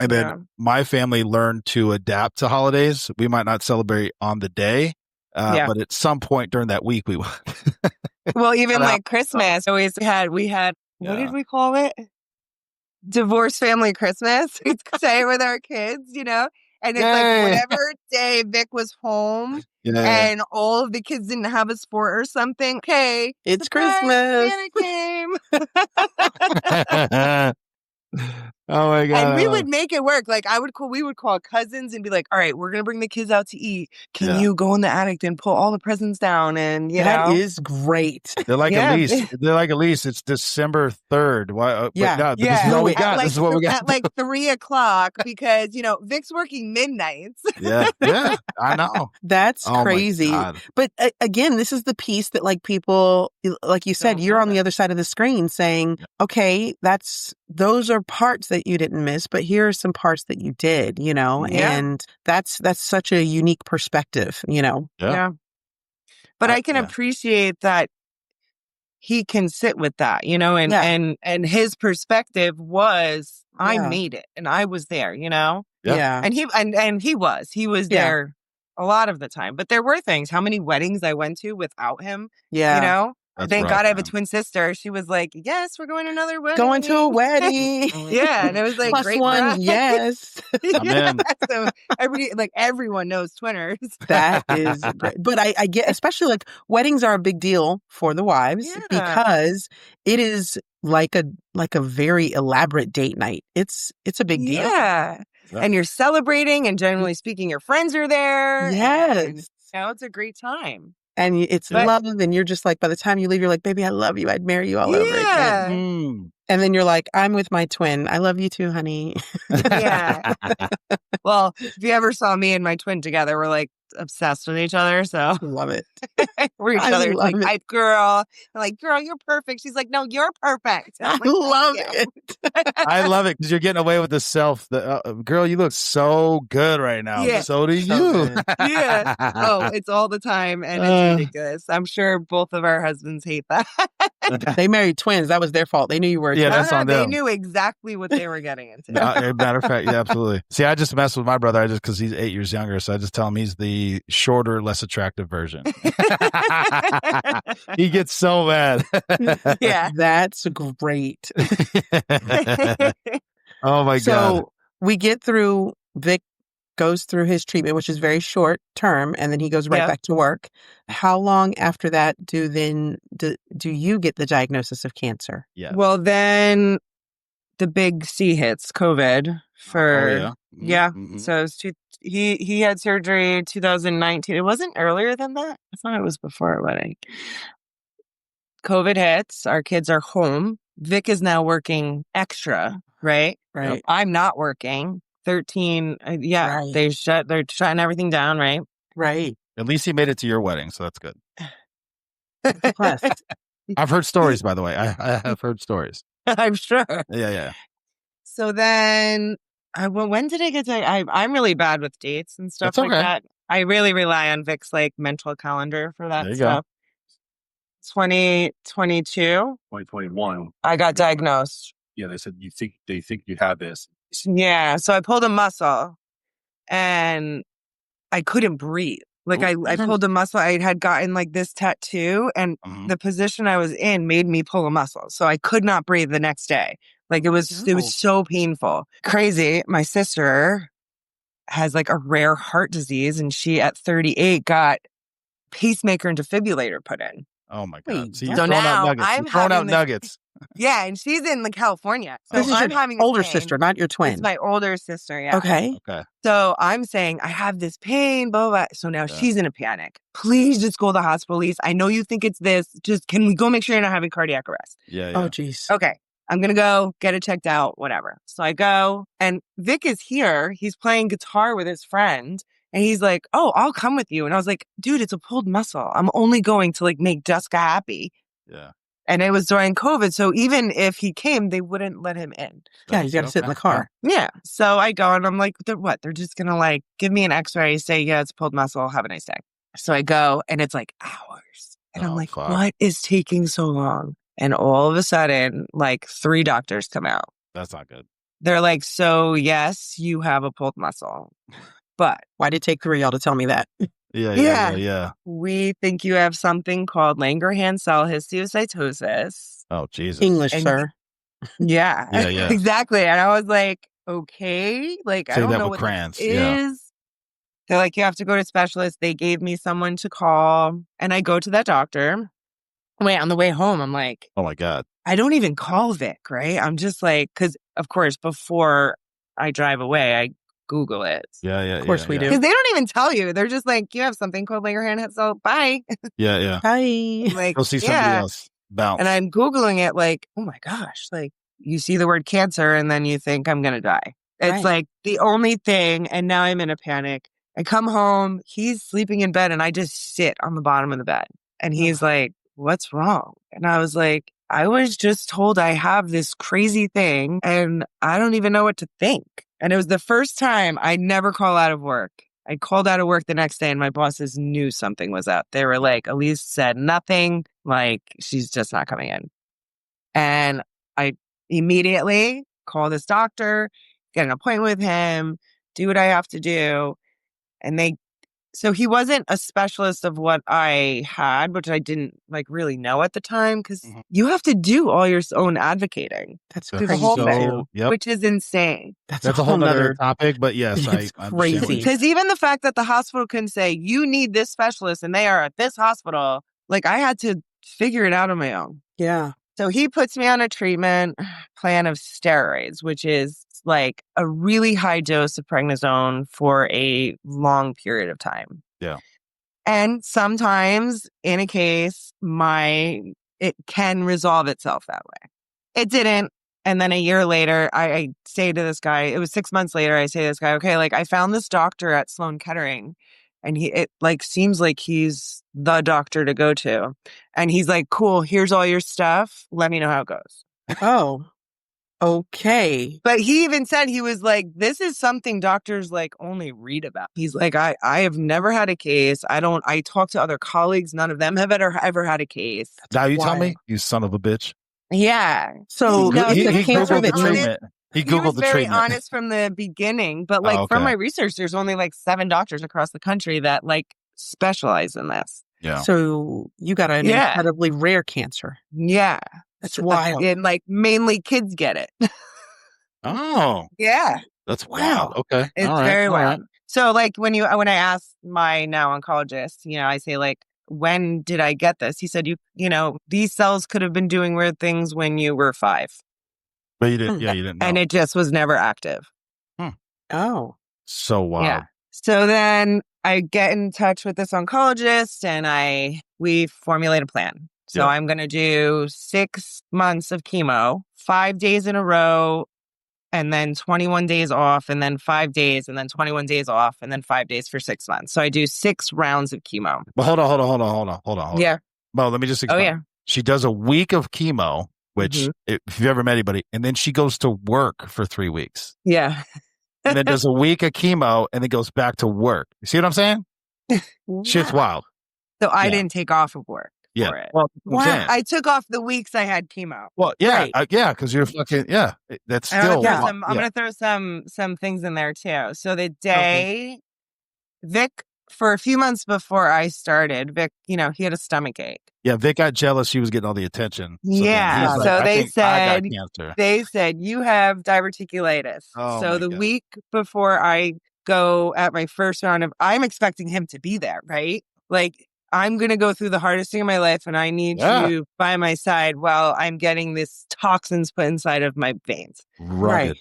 And then my family learned to adapt to holidays. We might not celebrate on the day, but at some point during that week, we would. Well, even like Christmas, we had, what did we call it? Divorced family Christmas. We'd say it with our kids, And it's like whatever day Vic was home and all of the kids didn't have a sport or something. Okay, it's Christmas. Santa came. Oh my God. And we would make it work. Like we would call cousins and be like, all right, we're going to bring the kids out to eat. Can you go in the attic and pull all the presents down? And that is great. They're like Alyse. It's December 3rd. Why? This is all we got. This is what we got. At like 3:00 because, Vic's working midnights. Yeah. I know. That's crazy. But again, this is the piece that like people, like you said, you're on the other side of the screen saying, okay, those are parts that you didn't miss, but here are some parts that you did, and that's such a unique perspective, Yeah. But I can appreciate that he can sit with that, and his perspective was, I made it and I was there, Yeah. And he was there a lot of the time, but there were things, how many weddings I went to without him, Thank rough, God I have a man. twin sister. She was like, yes, we're going to another wedding. Going to a wedding. Yeah. And it was like Plus great one, for us. yes. I'm in. So everyone knows twinners. That is great. But I get, especially like weddings are a big deal for the wives because it is like a very elaborate date night. It's a big deal. Yeah. And you're celebrating, and generally speaking, your friends are there. Yes. And, it's a great time. And it's love, and you're just like, by the time you leave, you're like, baby, I love you. I'd marry you all over again. And then you're like, I'm with my twin. I love you too, honey. Yeah. Well, if you ever saw me and my twin together, we're like obsessed with each other. So love it. We're each other's like, hype girl. I'm like, girl, you're perfect. She's like, no, you're perfect. I love it. I love it because you're getting away with the self. Girl, you look so good right now. Yeah. So do you. Yeah. Oh, it's all the time. And it's ridiculous. I'm sure both of our husbands hate that. They married twins. That was their fault. They knew you were a twin. That's on them. They knew exactly what they were getting into. Matter of fact, yeah, absolutely. See, I just mess with my brother. Because he's 8 years younger. So I just tell him he's the shorter, less attractive version. He gets so mad. Yeah. That's great. Oh my God. So we get through, Vic goes through his treatment, which is very short term, and then he goes right back to work. How long after that do you get the diagnosis of cancer? Yeah. Well, then the big C hits, COVID. So it was he had surgery 2019. It wasn't earlier than that. I thought it was before our wedding. COVID hits. Our kids are home. Vic is now working extra, right? Right. I'm not working. 13. Right. They're shutting everything down, right? Right. At least he made it to your wedding, so that's good. I've heard stories, by the way. I have heard stories. I'm sure. Yeah. So then, when did I get to? I'm really bad with dates and stuff like that. I really rely on Vic's mental calendar for that stuff. 2022. 2021. I got diagnosed. Yeah, they said they think you have this. Yeah, so I pulled a muscle, and I couldn't breathe. I pulled a muscle. I had gotten this tattoo, and the position I was in made me pull a muscle. So I could not breathe the next day. It was so painful. Crazy. My sister has a rare heart disease, and she at 38 got pacemaker and defibrillator put in. Oh my God. So now I'm throwing out nuggets. Yeah, and she's in California. So this is I'm your having older sister, not your twin. It's my older sister, yeah. Okay. So I'm saying, I have this pain, blah, blah, blah. So now she's in a panic. Please just go to the hospital, Alyse. I know you think it's this. Just, can we go make sure you're not having cardiac arrest? Yeah. Oh, geez. Okay. I'm going to go get it checked out, whatever. So I go, and Vic is here. He's playing guitar with his friend. And he's like, oh, I'll come with you. And I was like, dude, it's a pulled muscle. I'm only going to make Jessica happy. Yeah. And it was during COVID. So even if he came, they wouldn't let him in. Yeah, he's got to sit in the car. Yeah. So I go, and I'm like, what? They're just going to give me an x-ray, say, yeah, it's a pulled muscle. Have a nice day. So I go, and it's hours. And I'm like, fuck. What is taking so long? And all of a sudden, 3 doctors come out. That's not good. They're like, so yes, you have a pulled muscle. But why did it take 3 of y'all to tell me that? Yeah. We think you have something called Langerhans cell histiocytosis. Oh, Jesus. English, sir. Yeah. Yeah. Exactly. And I was like, okay. I don't know what crayons. this is. They're like, you have to go to specialists. They gave me someone to call. And I go to that doctor. Wait, on the way home, I'm like, oh my God. I don't even call Vic, right? I'm just because, of course, before I drive away, I Google it. Yeah. Of course we do. Because they don't even tell you. They're just like, you have something called Langerhans cell. Bye. Yeah. Hi. Go see somebody else. Bounce. And I'm Googling it oh my gosh, you see the word cancer and then you think I'm going to die. It's the only thing. And now I'm in a panic. I come home, he's sleeping in bed, and I just sit on the bottom of the bed. And he's like, what's wrong? And I was like, I was just told I have this crazy thing and I don't even know what to think. And it was the first time I never call out of work. I called out of work the next day, and my bosses knew something was up. They were like, Alyse said nothing, she's just not coming in. And I immediately call this doctor, get an appointment with him, do what I have to do. And they So he wasn't a specialist of what I had, which I didn't like really know at the time, because you have to do all your own advocating. That's through the crazy whole too. thing, Yep. which is insane. That's a whole nother topic, but yes, It's I understand what crazy. you- Because even the fact that the hospital can say, you need this specialist and they are at this hospital, like I had to figure it out on my own. Yeah. So he puts me on a treatment plan of steroids, which is like a really high dose of prednisone for a long period of time. Yeah. And sometimes in a case, it can resolve itself that way. It didn't. And then a year later, I say to this guy, it was 6 months later, I say to this guy, okay, like I found this doctor at Sloan Kettering and it like seems like he's the doctor to go to. And he's like, cool, here's all your stuff. Let me know how it goes. Oh, okay. But he even said, he was like, this is something doctors like only read about. He's like, I have never had a case. I talk to other colleagues. None of them have ever had a case. Now you tell me, you son of a bitch. Yeah. So No, it's he a cancer Googled the that treatment. He He was Googled the very treatment. honest from the beginning, but like from my research, there's only like 7 doctors across the country that like specialize in this. Yeah. So you got an incredibly rare cancer. Yeah. That's wild. And like mainly kids get it. Oh. Yeah. That's wild. Okay. It's all right. very all wild. right. So like when I ask my now oncologist, I say like, when did I get this? He said, these cells could have been doing weird things when you were 5. But you didn't, you didn't know. And it just was never active. Oh. So wild. Yeah. So then I get in touch with this oncologist and we formulate a plan. So I'm going to do 6 months of chemo, 5 days in a row, and then 21 days off, and then 5 days, and then 21 days off, and then 5 days for 6 months. So I do 6 rounds of chemo. But hold on. Yeah. Well, let me just explain. Oh, yeah. She does a week of chemo, which if you've ever met anybody, and then she goes to work for 3 weeks. Yeah. And then does a week of chemo and then goes back to work. You see what I'm saying? Shit's wild. So I didn't take off of work for it. Well, I took off the weeks I had chemo. Well, yeah, because you're fucking, that's still. I'm going to throw some things in there too. So the day Vic, for a few months before I started, Vic, he had a stomach ache. Yeah, Vic got jealous. She was getting all the attention. So, so they said, cancer. You have diverticulitis. Oh, so the God. week before I go at my first round I'm expecting him to be there, right? Like, I'm going to go through the hardest thing in my life and I need you by my side while I'm getting this toxins put inside of my veins. Right.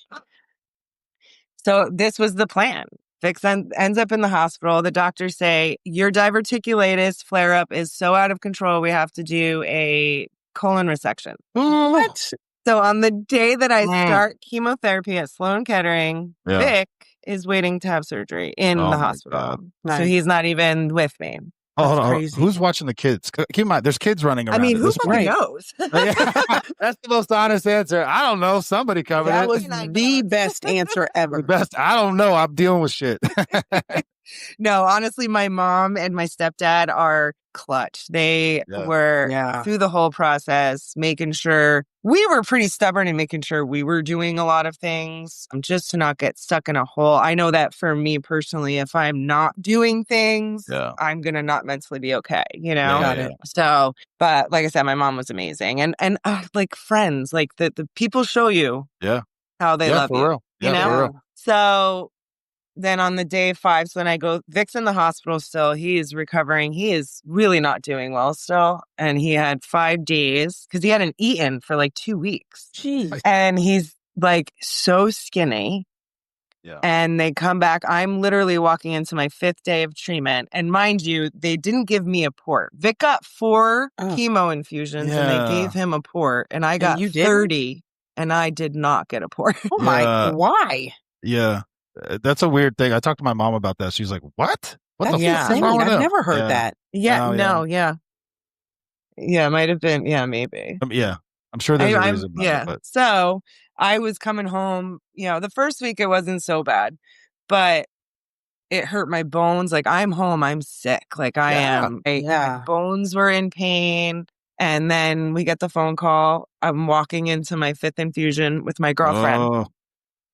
So this was the plan. Vic ends up in the hospital. The doctors say, your diverticulitis flare-up is so out of control, we have to do a colon resection. What? So on the day that I start chemotherapy at Sloan Kettering, Vic is waiting to have surgery in the hospital. Nice. So he's not even with me. Hold on. Who's watching the kids? Keep in mind, there's kids running around. I mean, who fucking knows? That's the most honest answer. I don't know. Somebody covered that it. was the best answer ever. The best. I don't know. I'm dealing with shit. No, honestly, my mom and my stepdad are clutch. They were through the whole process, making sure we were pretty stubborn and making sure we were doing a lot of things just to not get stuck in a hole. I know that for me personally, if I'm not doing things, I'm going to not mentally be okay, Got it. So, but like I said, my mom was amazing. And like friends, like the people show you how they love you. Real. You know? For real. So then on the day 5, so when I go, Vic's in the hospital still. He is recovering. He is really not doing well still. And he had 5 days because he hadn't eaten for like 2 weeks. Jeez. And he's like so skinny. Yeah. And they come back. I'm literally walking into my 5th day of treatment. And mind you, they didn't give me a port. Vic got 4 chemo infusions and they gave him a port. And I got 30 and I did not get a port. Oh my, why? Yeah. That's a weird thing. I talked to my mom about that. She's like, what? What That's the fuck? insane. I've never heard that. Yeah, it might have been. Yeah, maybe. Yeah, I'm sure there's a reason. So I was coming home, the first week it wasn't so bad, but it hurt my bones. Like I'm home, I'm sick. Like I am. My bones were in pain. And then we get the phone call. I'm walking into my 5th infusion with my girlfriend. Oh.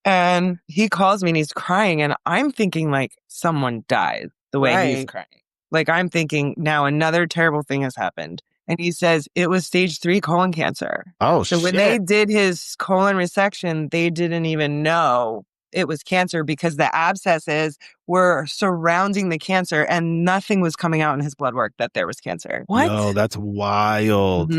And he calls me and he's crying and I'm thinking like someone died. the way he's Right. crying. Like, I'm thinking now another terrible thing has happened. And he says it was stage 3 colon cancer. Oh, So when they did his colon resection, they didn't even know it was cancer because the abscesses were surrounding the cancer and nothing was coming out in his blood work that there was cancer. What? No, that's wild.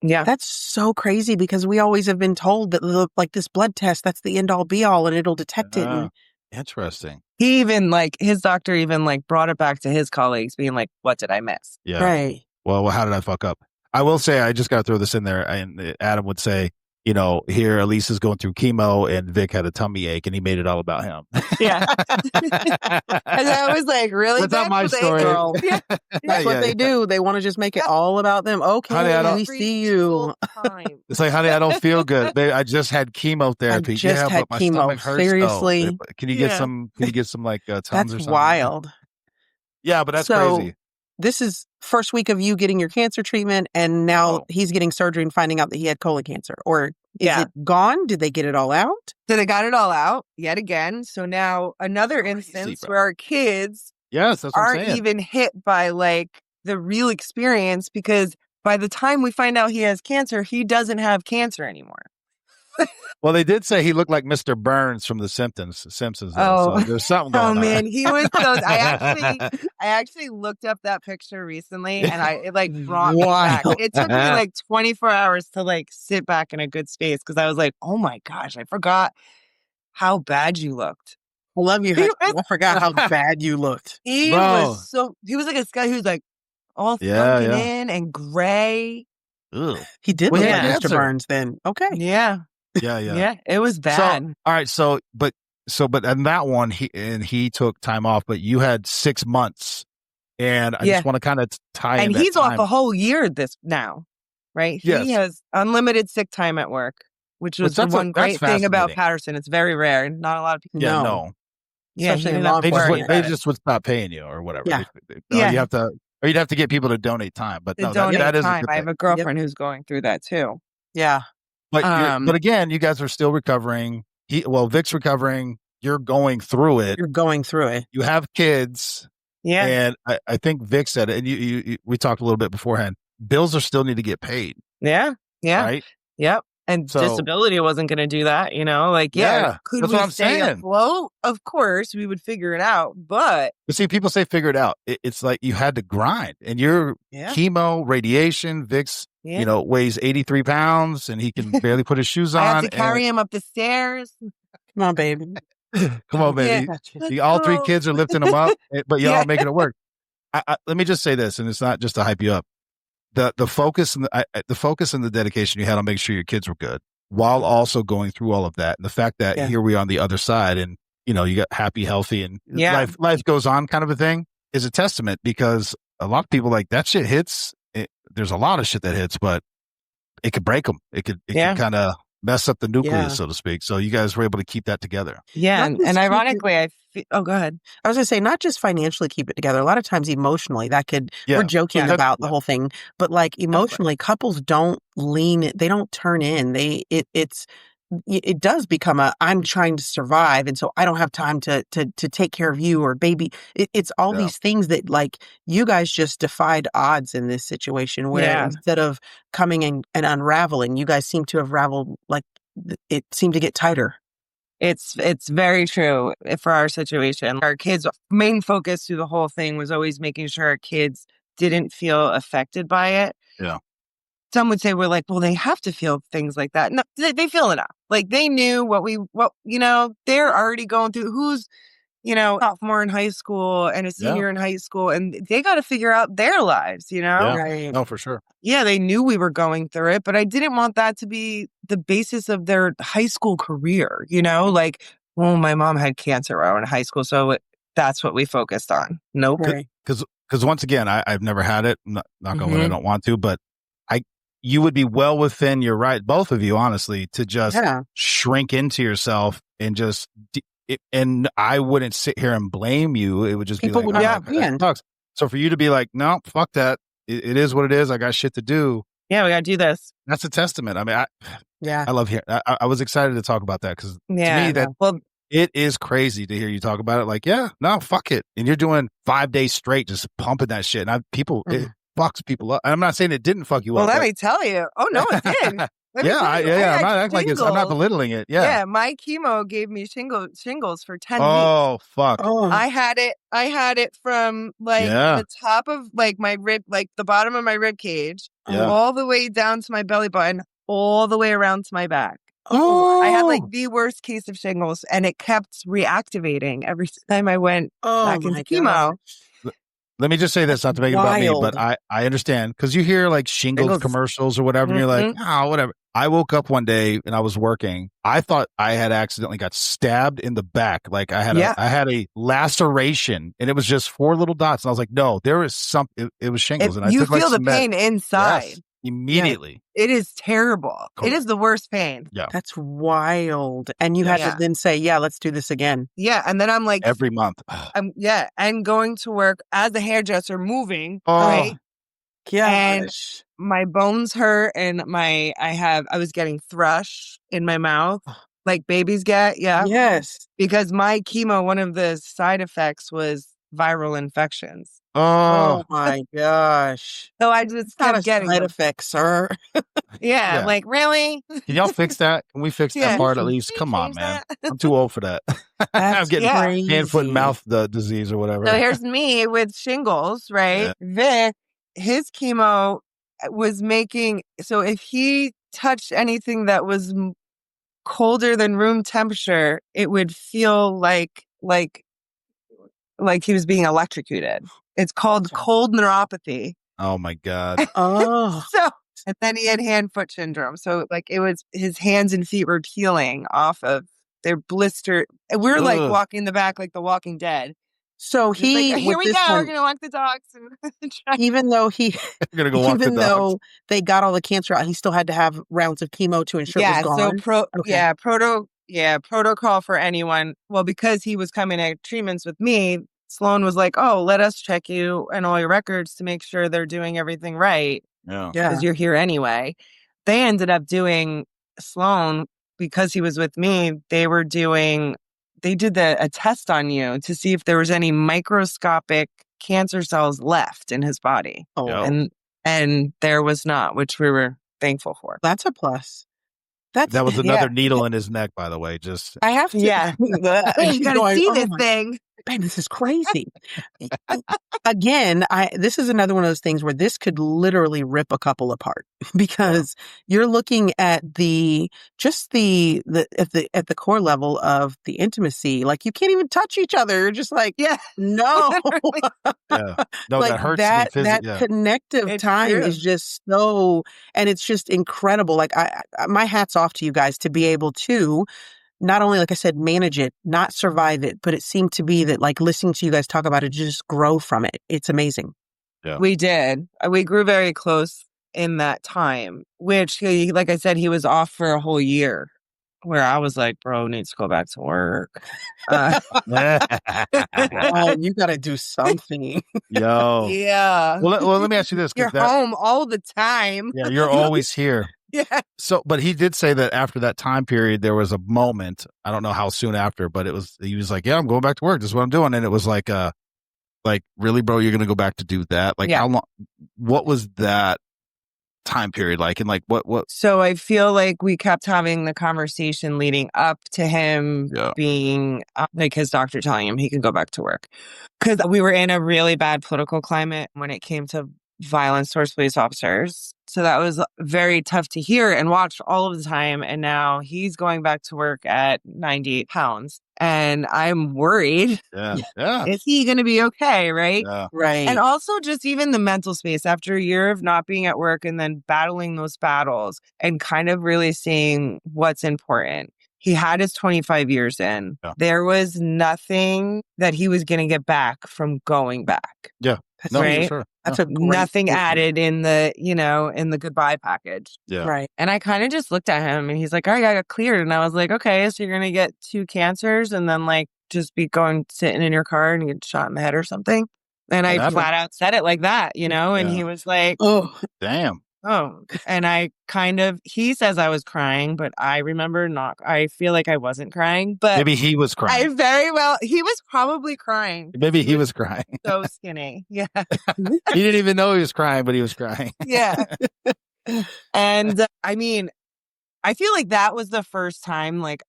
Yeah. That's so crazy because we always have been told that like this blood test, that's the end all be all and it'll detect it. And Interesting. He even his doctor even brought it back to his colleagues being like, what did I miss? Yeah. right. Well, how did I fuck up? I will say, I just got to throw this in there. And Adam would say, here, Alyse is going through chemo and Vic had a tummy ache and he made it all about him. Yeah. And I was like, really? That's not my story. Girl. Yeah. That's what they do. They want to just make it all about them. Okay, Honey, we see you. It's like, honey, I don't feel good. I just had chemotherapy. I just had but my chemo. stomach hurts. Seriously. Can you get some? Can you get some Tums or That's something? wild. Yeah, but that's So, crazy. This is first week of you getting your cancer treatment, and now he's getting surgery and finding out that he had colon cancer. Or is it gone? Did they get it all out? So they got it all out yet again. So now another instance where our kids Yes, that's what I'm aren't saying. even hit by the real experience, because by the time we find out he has cancer, he doesn't have cancer anymore. Well, they did say he looked like Mr. Burns from The Simpsons. Oh. So there's something going on. Oh man, he was so. I actually looked up that picture recently, and it brought me back. It took me 24 hours to sit back in a good space because I was like, oh my gosh, I forgot how bad you looked. I love you. I forgot how bad you looked. He was like a guy who's all sunken in and gray. Ugh. He did Well, look yeah. like Mr. Burns then. Okay. Yeah. Yeah. It was bad. So, all right. But in that one, he took time off, but you had 6 months. And I just want to kind of tie in and that he's time. off a whole year now, right? Yes. He has unlimited sick time at work, which was the one great thing about Paterson. It's very rare. Not a lot of people Yeah, know. no. Yeah, especially in law enforcement. They just would stop paying you or whatever. Yeah. You have to, or you'd have to get people to donate time. But no, that is time. a good I have thing. a girlfriend who's going through that too. Yeah. But again, you guys are still recovering. Vic's recovering. You're going through it. You're going through it. You have kids. Yeah. And I think Vic said it, and we talked a little bit beforehand. Bills are still need to get paid. Yeah. Yeah. Right? Yep. And disability wasn't going to do that, could that's we what I'm stay saying. afloat? Of course, we would figure it out, but see, people say figure it out. It's like you had to grind, and you're chemo, radiation. Vic's, weighs 83 pounds, and he can barely put his shoes on. I have to carry him up the stairs. Come on, baby. Come on, baby. All 3 kids are lifting him up, but y'all are making it work. Let me just say this, and it's not just to hype you up. The focus and the dedication you had on making sure your kids were good, while also going through all of that, and the fact that here we are on the other side, and you got happy, healthy, and life goes on, kind of a thing, is a testament, because a lot of people that shit hits. There's a lot of shit that hits, but it could break them. It could kind of mess up the nucleus, so to speak. So you guys were able to keep that together. Yeah, and ironically, go ahead. I was going to say, not just financially keep it together. A lot of times emotionally, that could, we're joking about the whole thing, but emotionally, couples don't they don't turn in. It does become I'm trying to survive. And so I don't have time to take care of you or baby. It's all these things that you guys just defied odds in this situation where instead of coming and unraveling, you guys seem to have raveled, it seemed to get tighter. It's very true for our situation. Our kids' main focus through the whole thing was always making sure our kids didn't feel affected by it. Yeah. Some would say we're well, they have to feel things like that. No, they feel enough. They knew they're already going through who's, sophomore in high school and a senior in high school, and they got to figure out their lives, Yeah. Right. No, for sure. Yeah, they knew we were going through it, but I didn't want that to be the basis of their high school career, my mom had cancer while in high school, so that's what we focused on. Nope. Because once again, I've never had it. Not on wood, I don't want to, but you would be well within your right, both of you, honestly, to just shrink into yourself and just, and I wouldn't sit here and blame you. It would just People be would sucks. So for you to be no, fuck that. It is what it is. I got shit to do. Yeah, we got to do this. That's a testament. I mean, I love hearing. I was excited to talk about that because to me It is crazy to hear you talk about it. Like, yeah, no, fuck it. And you're doing 5 days straight, just pumping that shit. And it fucks people up. And I'm not saying it didn't fuck you up. Well, let me tell you. Oh, no, it did. I'm not acting like I'm not belittling it. Yeah. Yeah, my chemo gave me shingles for 10 weeks. Oh, fuck. Oh, I had it from like the top of like my rib, like the bottom of my rib cage, all the way down to my belly button, all the way around to my back. Oh, I had like the worst case of shingles, and it kept reactivating every time I went back into chemo. Let me just say this, not to make it about me, but I understand, because you hear like shingles commercials or whatever, and you're like, oh, whatever. I woke up one day and I was working. I thought I had accidentally got stabbed in the back. Like I had a laceration, and it was just 4 little dots. And I was like, no, there is something. It was shingles. And I you took feel the pain inside. Yes, immediately. Yeah. It is terrible. It is the worst pain. Yeah. That's wild. And you had to then say, yeah, let's do this again. Yeah. And then I'm like, every month. And going to work as a hairdresser, moving, right? Yeah. And my bones hurt, and I was getting thrush in my mouth like babies get. Yeah. Yes. Because my chemo, one of the side effects was viral infections. Oh my gosh. So I just kept getting side effects, sir. Yeah, like, really? Can y'all fix that? Can we fix that part at least? Come on, man. I'm too old for that. I'm getting hand, foot, and mouth disease or whatever. So here's me with shingles, right? Vic, his chemo was making, so if he touched anything that was colder than room temperature, it would feel like he was being electrocuted. It's called cold neuropathy. Oh my God. And then he had hand-foot syndrome. So like it was, his hands and feet were peeling off of their blister. And we were like walking the back like The Walking Dead. So he, like, here we go, we're going to walk the dogs. Even though gonna go walk the dogs. Though they got all the cancer out, he still had to have rounds of chemo to ensure it was gone. So protocol for anyone. Well, because he was coming at treatments with me, Sloan was like, oh, let us check you and all your records to make sure they're doing everything right. Yeah. Because you're here anyway. They ended up doing Sloan, because he was with me, they did a test on you to see if there was any microscopic cancer cells left in his body. And there was not, which we were thankful for. That's a plus. That was another needle in his neck, by the way. Just I have to. Yeah. You gotta see this thing. Man, this is crazy. Again, this is another one of those things where this could literally rip a couple apart, because you're looking at at the core level of the intimacy. Like, you can't even touch each other. You're just like, no. No, like that hurts. That connective time is just so, and it's just incredible. Like my hat's off to you guys to be able to not only, like I said, manage it, not survive it, but it seemed to be that, like, listening to you guys talk about it, just grow from it. It's amazing. Yeah. We did. We grew very close in that time, which, like I said, he was off for a whole year, where I was like, bro, needs to go back to work. You got to do something. Yo. Yeah. Well, let me ask you this. You're home all the time. Yeah, you're always here. Yeah. So, but he did say that after that time period, there was a moment, I don't know how soon after, but he was like, yeah, I'm going back to work. This is what I'm doing. And it was like, really, bro, you're going to go back to do that? Like, how long, what was that time period like? And like, what? So I feel like we kept having the conversation leading up to him being like his doctor telling him he could go back to work. Because we were in a really bad political climate when it came to violence towards police officers. So that was very tough to hear and watch all of the time. And now he's going back to work at 98 pounds. And I'm worried. Yeah. Is he going to be okay? Right. Yeah. Right. And also just even the mental space after a year of not being at work and then battling those battles and kind of really seeing what's important. He had his 25 years in. Yeah. There was nothing that he was going to get back from going back. Yeah. Right? For sure. That's a great nothing thing. Added in the goodbye package. Yeah. Right. And I kind of just looked at him and he's like, all right, I got cleared. And I was like, okay, so you're going to get 2 cancers and then like just be sitting in your car and get shot in the head or something. And I flat out said it like that, and he was like, oh, damn. Oh, and he says I was crying, but I remember not. I feel like I wasn't crying, but maybe he was crying. He was probably crying. Maybe he was crying. So skinny. Yeah. He didn't even know he was crying, but he was crying. Yeah. And I mean, I feel like that was the first time, like,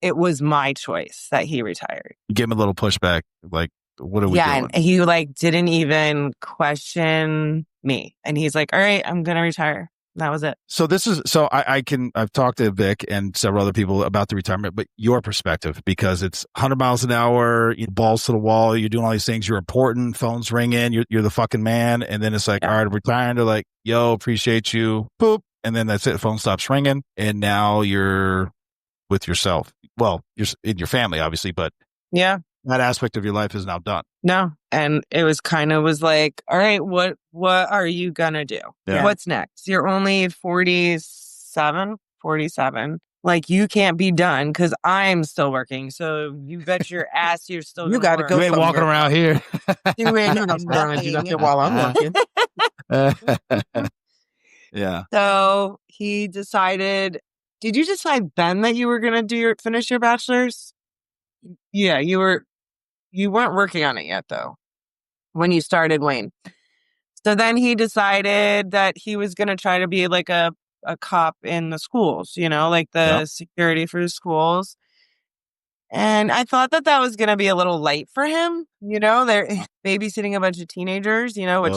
it was my choice that he retired. Give him a little pushback. Like, what are we doing? Yeah, and he like didn't even question me. And he's like, all right, I'm going to retire. That was it. So I've talked to Vic and several other people about the retirement, but your perspective, because it's 100 miles an hour, balls to the wall, you're doing all these things, you're important, phones ringing, you're the fucking man. And then it's like, all right, I'm retiring. They're like, yo, appreciate you. Boop. And then that's it. Phone stops ringing. And now you're with yourself. Well, you're in your family, obviously, but yeah, that aspect of your life is now done. No. And it was like, all right, what are you going to do? Yeah. What's next? You're only 47. Like, you can't be done because I'm still working. So you bet your ass you're still you got to go. You ain't walking around here. Doing nothing while I'm working. Yeah. So he decided, did you decide then that you were going to finish your bachelor's? Yeah, you weren't working on it yet, though, when you started Wayne. So then he decided that he was going to try to be like a cop in the schools, like the security for the schools. And I thought that was going to be a little light for him. They're babysitting a bunch of teenagers, which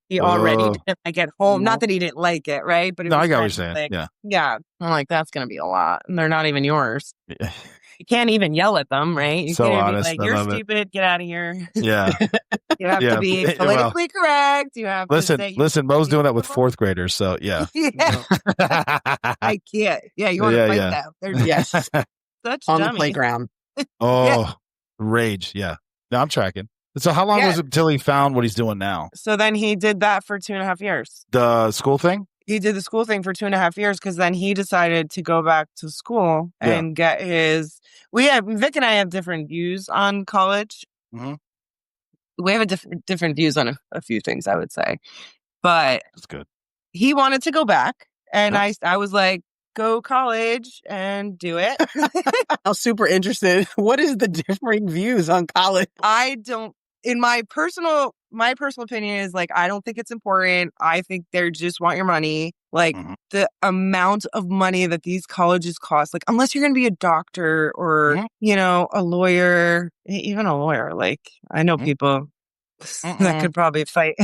he already didn't like at home. Not that he didn't like it, right? But I got what you're saying. Like, yeah. I'm like, that's going to be a lot. And they're not even yours. You can't even yell at them, right? You can't honest. be like, you're stupid, get out of here. Yeah. You have to be politically correct. You have to say, listen, Mo's doing that with fourth graders, so yeah. Yeah. I can't. Yeah, you want to fight them. They're such on dummies. The playground. Rage. Yeah. No, I'm tracking. So how long was it until he found what he's doing now? So then he did that for 2.5 years. The school thing? He did the school thing for 2.5 years because then he decided to go back to school and get his... Vic and I have different views on college. Mm-hmm. We have different views on a few things, I would say. But that's good. He wanted to go back. And I was like, go college and do it. I'm super interested. What is the differing views on college? My personal opinion is like, I don't think it's important. I think they just want your money. Like the amount of money that these colleges cost, like unless you're going to be a doctor or, a lawyer, even a lawyer, like I know people that could probably fight.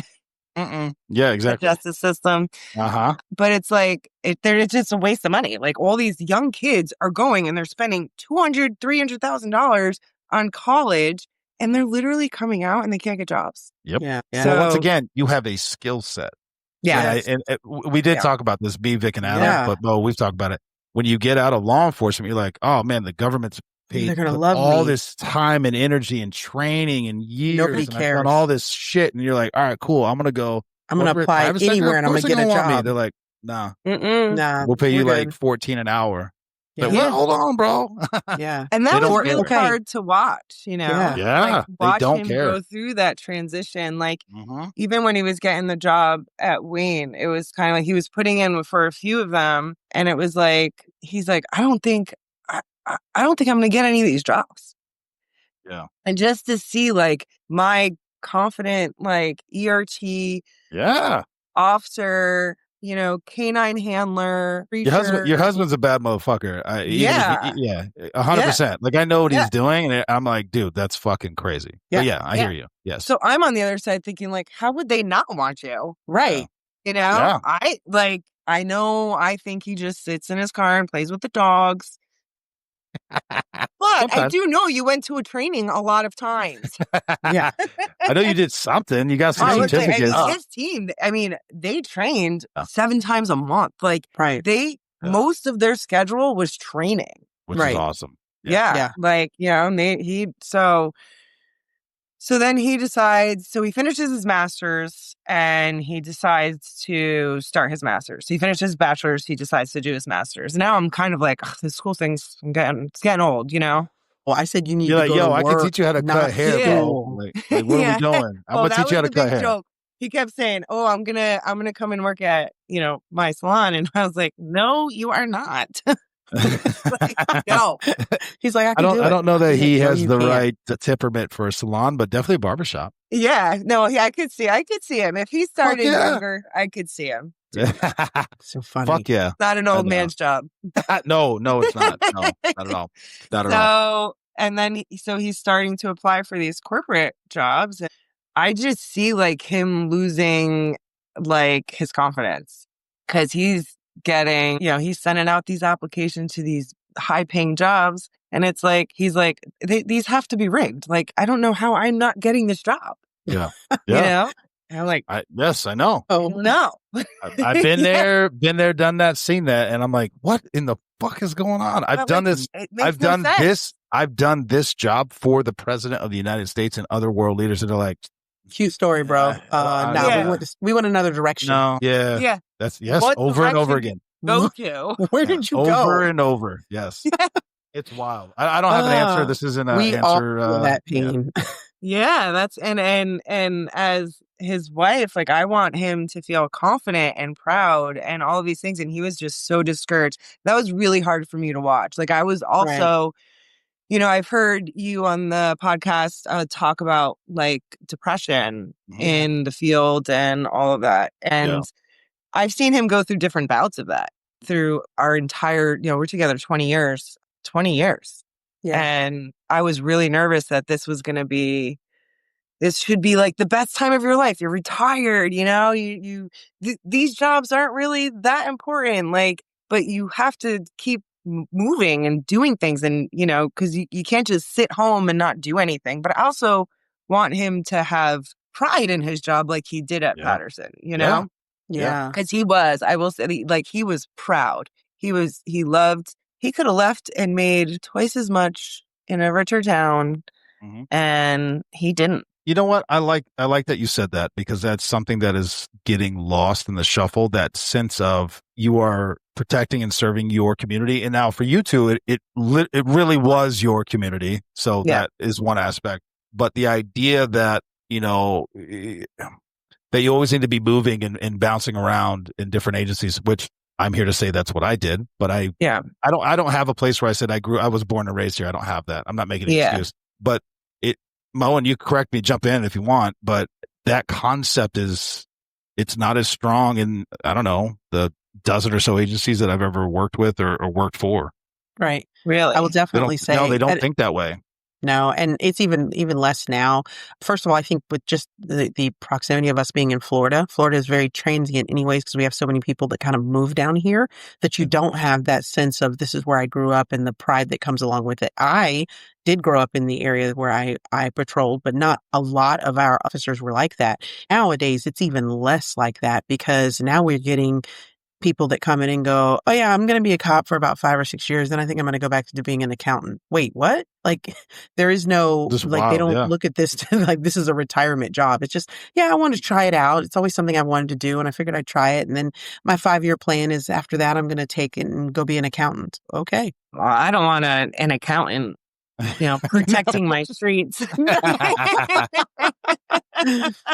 Yeah, exactly. The justice system. But it's like, it's just a waste of money. Like all these young kids are going and they're spending $200,000, $300,000 on college. And they're literally coming out and they can't get jobs. Yep. Yeah. So once again, you have a skill set. Yeah. And we did talk about this, Vic and Adam, but Mo, we've talked about it. When you get out of law enforcement, you're like, oh man, the government's paid all this time and energy and training and years. Nobody cares. And all this shit. And you're like, all right, cool. I'm going to go. I'm going to apply anywhere and I'm going to get a job. They're like, nah. Nah. We'll pay you like $14 an hour. Yeah. Like, hold on, bro. Yeah. And that was really hard to watch, Yeah. Like, watch they don't him care. go through that transition. Like, even when he was getting the job at Wayne, it was kind of like he was putting in for a few of them. And it was like, he's like, I don't think I'm going to get any of these jobs. Yeah. And just to see like my confident, like ERT officer, canine handler. Your husband's a bad motherfucker. 100%. Like I know what he's doing, and I'm like, dude, that's fucking crazy. Yeah, but I hear you. Yes. So I'm on the other side thinking, like, how would they not want you? Right. I think he just sits in his car and plays with the dogs. But sometimes. I do know you went to a training a lot of times. Yeah. I know you did something. You got some certificates. His team, they trained 7 times a month. Like, most of their schedule was training. Which is awesome. Yeah. Like, so then he decides, so he finishes his master's and he decides to start his master's. So he finished his bachelor's, he decides to do his master's. Now I'm kind of like, this school thing's it's getting old, Well, I said you need You're to like, go to I work, can teach you how to cut hair, bro. Like, what are we doing? I'm going to teach you how to cut hair. Joke. he kept saying, "Oh, I'm gonna come and work at, my salon." And I was like, "No, you are not." Like, no. He's like, I can do it. I don't know that He's like, he "No, has you the can't." right temperament for a salon, but definitely a barbershop. Yeah, no, I could see him. If he started yeah. younger, I could see him. So funny. Fuck yeah. It's not an old man's job. No, it's not. No, not at all. Not at all. So, and then he's starting to apply for these corporate jobs. And I just see like him losing like his confidence because he's getting, he's sending out these applications to these high paying jobs. And it's like, he's like, these have to be rigged. Like, I don't know how I'm not getting this job. Yeah. And I'm like, yes, I know. Oh, no. I've been there, done that, seen that. And I'm like, what in the fuck is going on? I've done this. I've done this. I've done this job for the president of the United States and other world leaders that are like, cute story, bro. We went another direction. No. Yeah. Yeah. That's over and over again. Go to. Where did you go? Over and over. Yes. It's wild. I don't have an answer. This isn't an answer. All that pain. Yeah, that's and as his wife, like I want him to feel confident and proud and all of these things. And he was just so discouraged. That was really hard for me to watch. Like I was also, I've heard you on the podcast talk about like depression in the field and all of that. And I've seen him go through different bouts of that through our entire, we're together 20 years. 20 years. Yeah. And I was really nervous that this should be like the best time of your life. You're retired, these jobs aren't really that important. Like, but you have to keep moving and doing things and, because you can't just sit home and not do anything. But I also want him to have pride in his job like he did at Paterson, Yeah. Because I will say, like, he was proud. He could have left and made twice as much in a richer town, and he didn't. You know what? I like that you said that because that's something that is getting lost in the shuffle. That sense of you are protecting and serving your community, and now for you two, it really was your community. So that is one aspect. But the idea that that you always need to be moving and bouncing around in different agencies, which I'm here to say that's what I did, but I don't have a place where I said I was born and raised here. I don't have that. I'm not making an excuse, but Mo, and you correct me, jump in if you want, but that concept it's not as strong in, I don't know, the dozen or so agencies that I've ever worked with or worked for. Right. Really? I will definitely say. No, they don't think that way. No, and it's even less now. First of all, I think with just the proximity of us being in Florida is very transient anyways because we have so many people that kind of move down here that you don't have that sense of this is where I grew up and the pride that comes along with it. I did grow up in the area where I patrolled, but not a lot of our officers were like that. Nowadays, it's even less like that because now we're getting people that come in and go, oh yeah, I'm going to be a cop for about 5 or 6 years. Then I think I'm going to go back to being an accountant. Wait, what? Like there is no, they don't look at this like this is a retirement job. It's just, I want to try it out. It's always something I wanted to do. And I figured I'd try it. And then my 5-year plan is after that, I'm going to take it and go be an accountant. Okay. Well, I don't want an accountant, protecting my streets.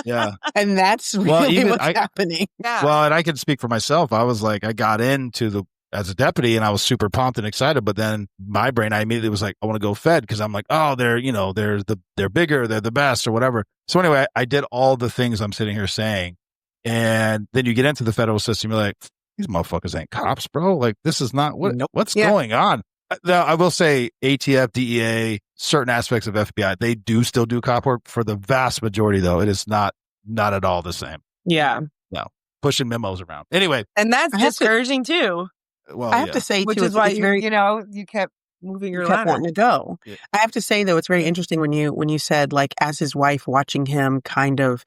Yeah. And that's really what's happening. Yeah. Well, and I can speak for myself. I was like, I got into as a deputy and I was super pumped and excited, but then my brain, I immediately was like, I want to go Fed because I'm like, oh, they're bigger, they're the best or whatever. So anyway, I did all the things I'm sitting here saying. And then you get into the federal system, you're like, these motherfuckers ain't cops, bro. Like this is not what's going on. Now, I will say ATF, DEA, certain aspects of FBI, they do still do cop work. For the vast majority, though, it is not at all the same. Yeah. No. Pushing memos around. Anyway. And that's discouraging, too. Well, I have to say, which too, is why you kept moving your ladder. Wanting to go. Yeah. I have to say, though, it's very interesting when you said, like, as his wife, watching him kind of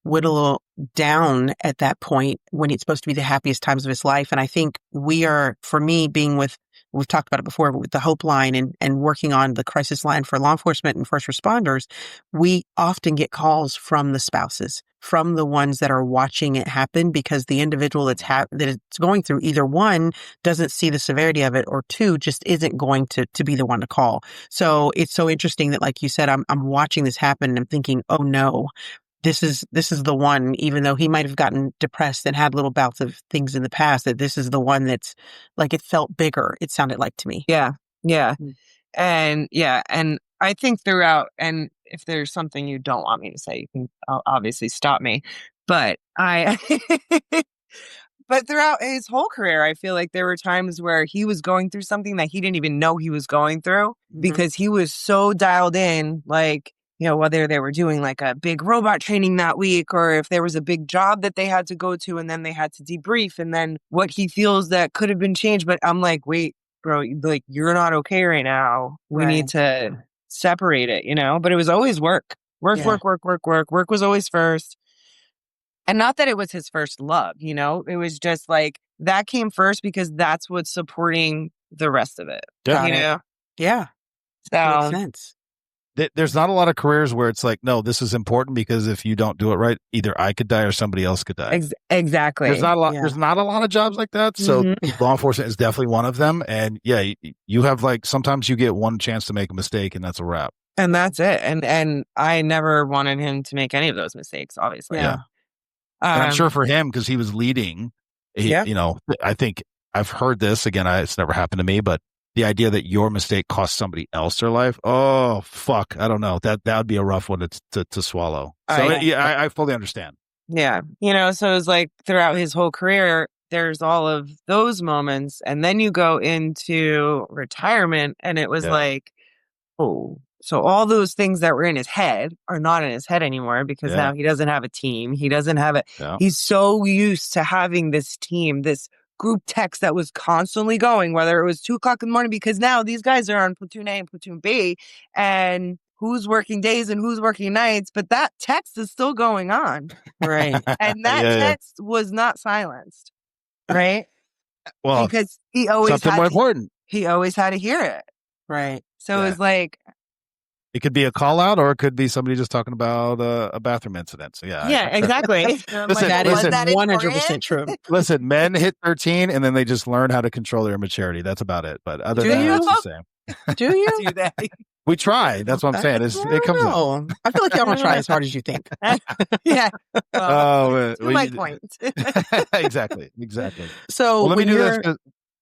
whittle down at that point when it's supposed to be the happiest times of his life. And I think for me, being we've talked about it before, but with the Hope Line and working on the crisis line for law enforcement and first responders, we often get calls from the spouses, from the ones that are watching it happen because the individual that it's going through, either one, doesn't see the severity of it, or two, just isn't going to be the one to call. So it's so interesting that, like you said, I'm watching this happen and I'm thinking, oh no, this is the one, even though he might have gotten depressed and had little bouts of things in the past, that this is the one that's like, it felt bigger, it sounded like to me. Yeah. Yeah. Mm. And I think throughout, and if there's something you don't want me to say, you can obviously stop me. But but throughout his whole career, I feel like there were times where he was going through something that he didn't even know he was going through because he was so dialed in, like, you know, whether they were doing like a big robot training that week or if there was a big job that they had to go to and then they had to debrief and then what he feels that could have been changed. But I'm like, wait, bro, like, you're not okay right now. We need to separate it, you know? But it was always work. Work was always first. And not that it was his first love, you know? It was just like, that came first because that's what's supporting the rest of it. Yeah. You know? Yeah. So, Makes sense. There's not a lot of careers where it's like, no, this is important because if you don't do it right, either I could die or somebody else could die. Exactly. There's not a lot. There's not a lot of jobs like that. So law enforcement is definitely one of them. And yeah, you have like, sometimes you get one chance to make a mistake and that's a wrap. And that's it. And I never wanted him to make any of those mistakes, obviously. Yeah. And I'm sure for him, because he was leading, you know, I think I've heard this again. It's never happened to me, but the idea that your mistake cost somebody else their life. Oh, fuck. I don't know. That would be a rough one to swallow. So I fully understand. Yeah. You know, so it was like throughout his whole career, there's all of those moments. And then you go into retirement and it was like, oh, so all those things that were in his head are not in his head anymore because now he doesn't have a team. He doesn't have it. Yeah. He's so used to having this team, this group text that was constantly going, whether it was 2:00 in the morning, because now these guys are on platoon A and platoon B and who's working days and who's working nights, but that text is still going on. Right. And that text was not silenced. Right. Well, because he always something more important. He always had to hear it. Right. So it was like, it could be a call out or it could be somebody just talking about a bathroom incident. So exactly. Listen, that is 100% true. Listen, men hit 13 and then they just learn how to control their immaturity. That's about it. But other than that, it's the same. Do you? Do that. We try. That's what I'm saying. It comes out. I feel like y'all don't try as hard as you think. Yeah. My point. Exactly. So let me do this.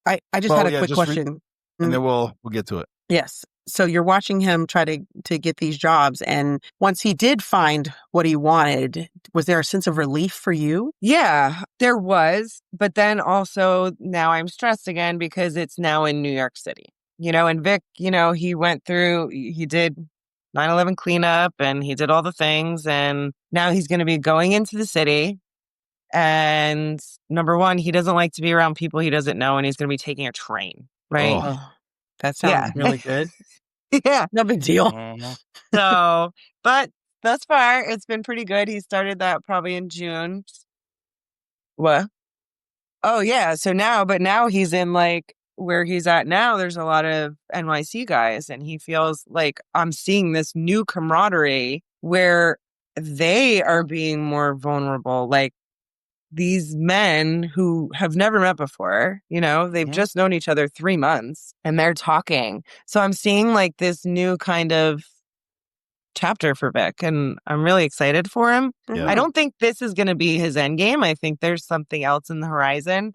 I just had a quick question. And then we'll get to it. Yes. So you're watching him try to get these jobs. And once he did find what he wanted, was there a sense of relief for you? Yeah, there was. But then also now I'm stressed again because it's now in New York City. You know, and Vic, you know, he did 9/11 cleanup and he did all the things. And now he's going to be going into the city. And number one, he doesn't like to be around people he doesn't know. And he's going to be taking a train. Right. Oh, that sounds really good. Yeah. No big deal. So, but thus far, it's been pretty good. He started that probably in June. What? Oh, yeah. So now he's in like where he's at now. There's a lot of NYC guys, and he feels like I'm seeing this new camaraderie where they are being more vulnerable. Like, these men who have never met before, you know, they've just known each other 3 months and they're talking. So I'm seeing like this new kind of chapter for Vic and I'm really excited for him. Yeah. I don't think this is going to be his end game. I think there's something else in the horizon.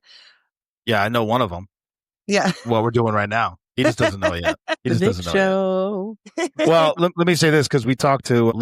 Yeah, I know one of them. Yeah. What we're doing right now. He just doesn't know yet. He just doesn't know yet. Well, let me say this because we talked to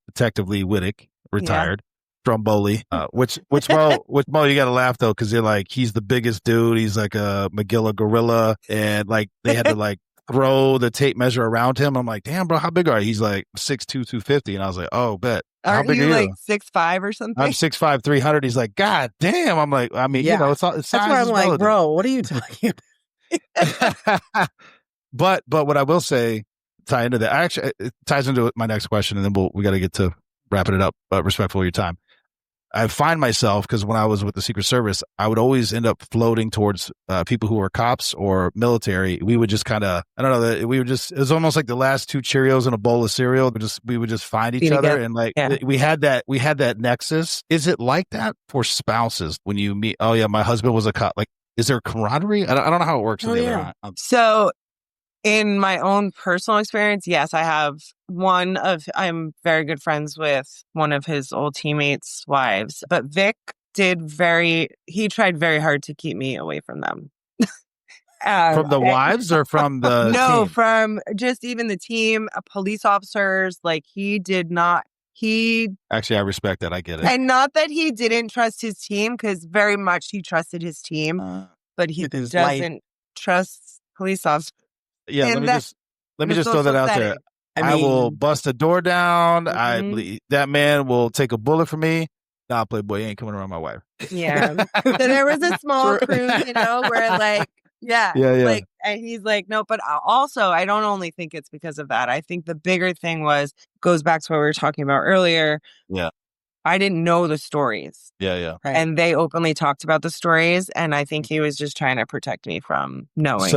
Detective Lee Whittick, retired. Stromboli, which Mo, you got to laugh though, because they're like, he's the biggest dude. He's like a McGilla gorilla. And like, they had to like throw the tape measure around him. I'm like, damn, bro, how big are you? He's like 6'2", 250. And I was like, oh, bet. Aren't you like 6'5" or something? I'm 6'5", 300. He's like, God damn. I'm like, I mean, you know, it's that's why I'm like, bro, what are you talking about? But what I will say, tie into that, actually, it ties into my next question, and then we got to get to wrapping it up, but respectful of your time. I find myself, because when I was with the Secret Service, I would always end up floating towards people who were cops or military. We would just kind of, I don't know, it was almost like the last 2 Cheerios in a bowl of cereal. We would just find each other. And like, we had that nexus. Is it like that for spouses when you meet? Oh yeah, my husband was a cop. Like, is there camaraderie? I don't know how it works. So In my own personal experience, yes, I have I'm very good friends with one of his old teammates' wives, but Vic he tried very hard to keep me away from them. From the wives or from the No, team? from just even the team, police officers. Like Actually, I respect that. I get it. And not that he didn't trust his team, because very much he trusted his team, but he doesn't trust police officers. Yeah, let me just throw that out there. I will bust a door down. That man will take a bullet for me. Nah, Playboy, you ain't coming around my wife. Yeah. So there was a small crew, where like, yeah. Like, and he's like, no, but also I don't only think it's because of that. I think the bigger thing goes back to what we were talking about earlier. Yeah. I didn't know the stories. Yeah. Right. And they openly talked about the stories. And I think he was just trying to protect me from knowing.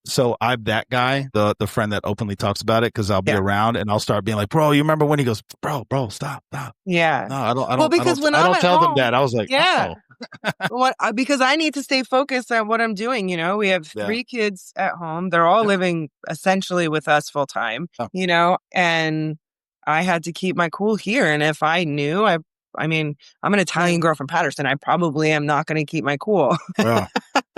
So I'm that guy, the friend that openly talks about it, because I'll be around and I'll start being like, bro, you remember when? He goes, bro, stop. Yeah. No, I don't. Well, because when I don't I'm tell at them home, that. I was like, yeah. Because I need to stay focused on what I'm doing. We have 3 kids at home. They're all living essentially with us full time, and I had to keep my cool here. And if I knew, I'm an Italian girl from Paterson. I probably am not going to keep my cool. Yeah.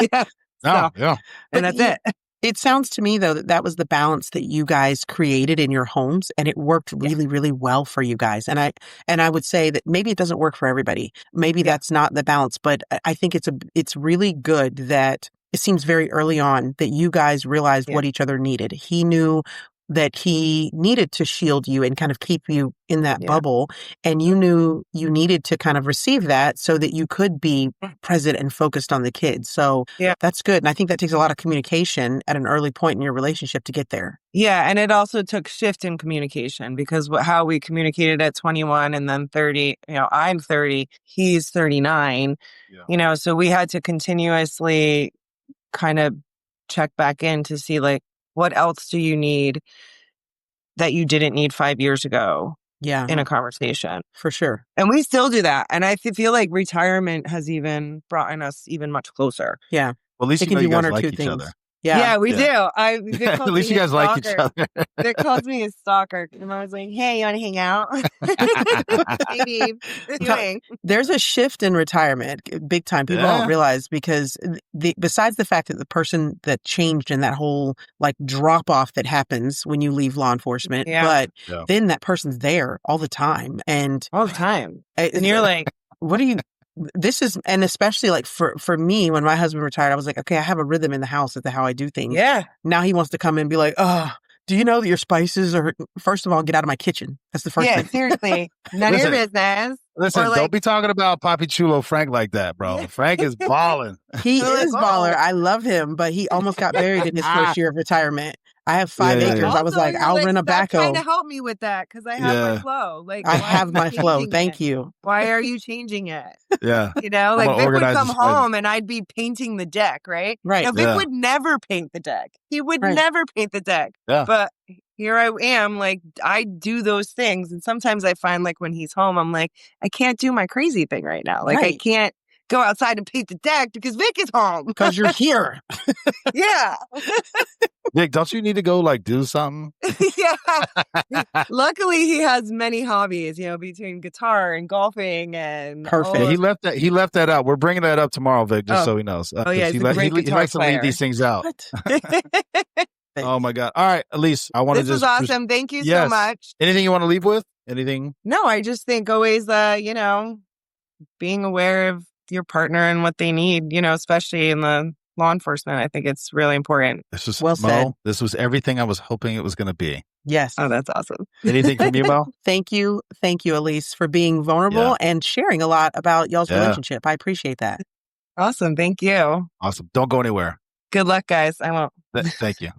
Yeah. No, yeah. And that's it. It sounds to me, though, that was the balance that you guys created in your homes, and it worked really, really well for you guys. And I would say that maybe it doesn't work for everybody. Maybe that's not the balance, but I think it's really good that it seems very early on that you guys realized what each other needed. He knew that he needed to shield you and kind of keep you in that bubble. And you knew you needed to kind of receive that so that you could be present and focused on the kids. So that's good. And I think that takes a lot of communication at an early point in your relationship to get there. Yeah. And it also took shift in communication, because how we communicated at 21 and then 30, I'm 30, he's 39, so we had to continuously kind of check back in to see, like, what else do you need that you didn't need 5 years ago in a conversation? For sure. And we still do that. And I feel like retirement has even brought us even much closer. Yeah. Well, at least you guys like each other. Yeah, we do. At least you guys like each other. Vic calls me a stalker. And I was like, hey, you want to hang out? Maybe. There's a shift in retirement, big time. People don't realize, because besides the fact that the person that changed and that whole like drop off that happens when you leave law enforcement, but then that person's there all the time. And you're like, what do you... This is, and especially like for me, when my husband retired, I was like, okay, I have a rhythm in the house at how I do things. Yeah. Now he wants to come in and be like, do you know that your spices are, first of all, get out of my kitchen. That's the first thing. Yeah, seriously. None of your business. Listen, don't be talking about Papi Chulo Frank like that, bro. Frank is balling. He is baller. I love him, but he almost got buried in his first year of retirement. I have 5 acres. Also, I was like, I'll rent a backhoe. Trying to help me with that, because I have my flow. Like, I have my flow. Thank you. Why are you changing it? Yeah. Like Vic would come home and I'd be painting the deck, right? Right. Now, Vic would never paint the deck. He would never paint the deck. Yeah. But here I am, like, I do those things. And sometimes I find, like, when he's home, I'm like, I can't do my crazy thing right now. Like, I can't go outside and paint the deck because Vic is home. Because you're here. Yeah. Vic, don't you need to go like do something? Yeah. Luckily, he has many hobbies, between guitar and golfing and perfect. He left that out. We're bringing that up tomorrow, Vic, just so he knows. He's a great guitar likes player. to leave these things out. Oh my God. All right, Alyse, I want to This was awesome. Thank you so much. Anything you want to leave with? Anything? No, I just think always, being aware of your partner and what they need, especially in the law enforcement. I think it's really important. This was well said. Mo, this was everything I was hoping it was going to be. Yes. Oh, that's awesome. Anything from you, Mo? Thank you, Alyse, for being vulnerable and sharing a lot about y'all's relationship. I appreciate that. Awesome. Thank you. Awesome. Don't go anywhere. Good luck, guys. I won't. Thank you.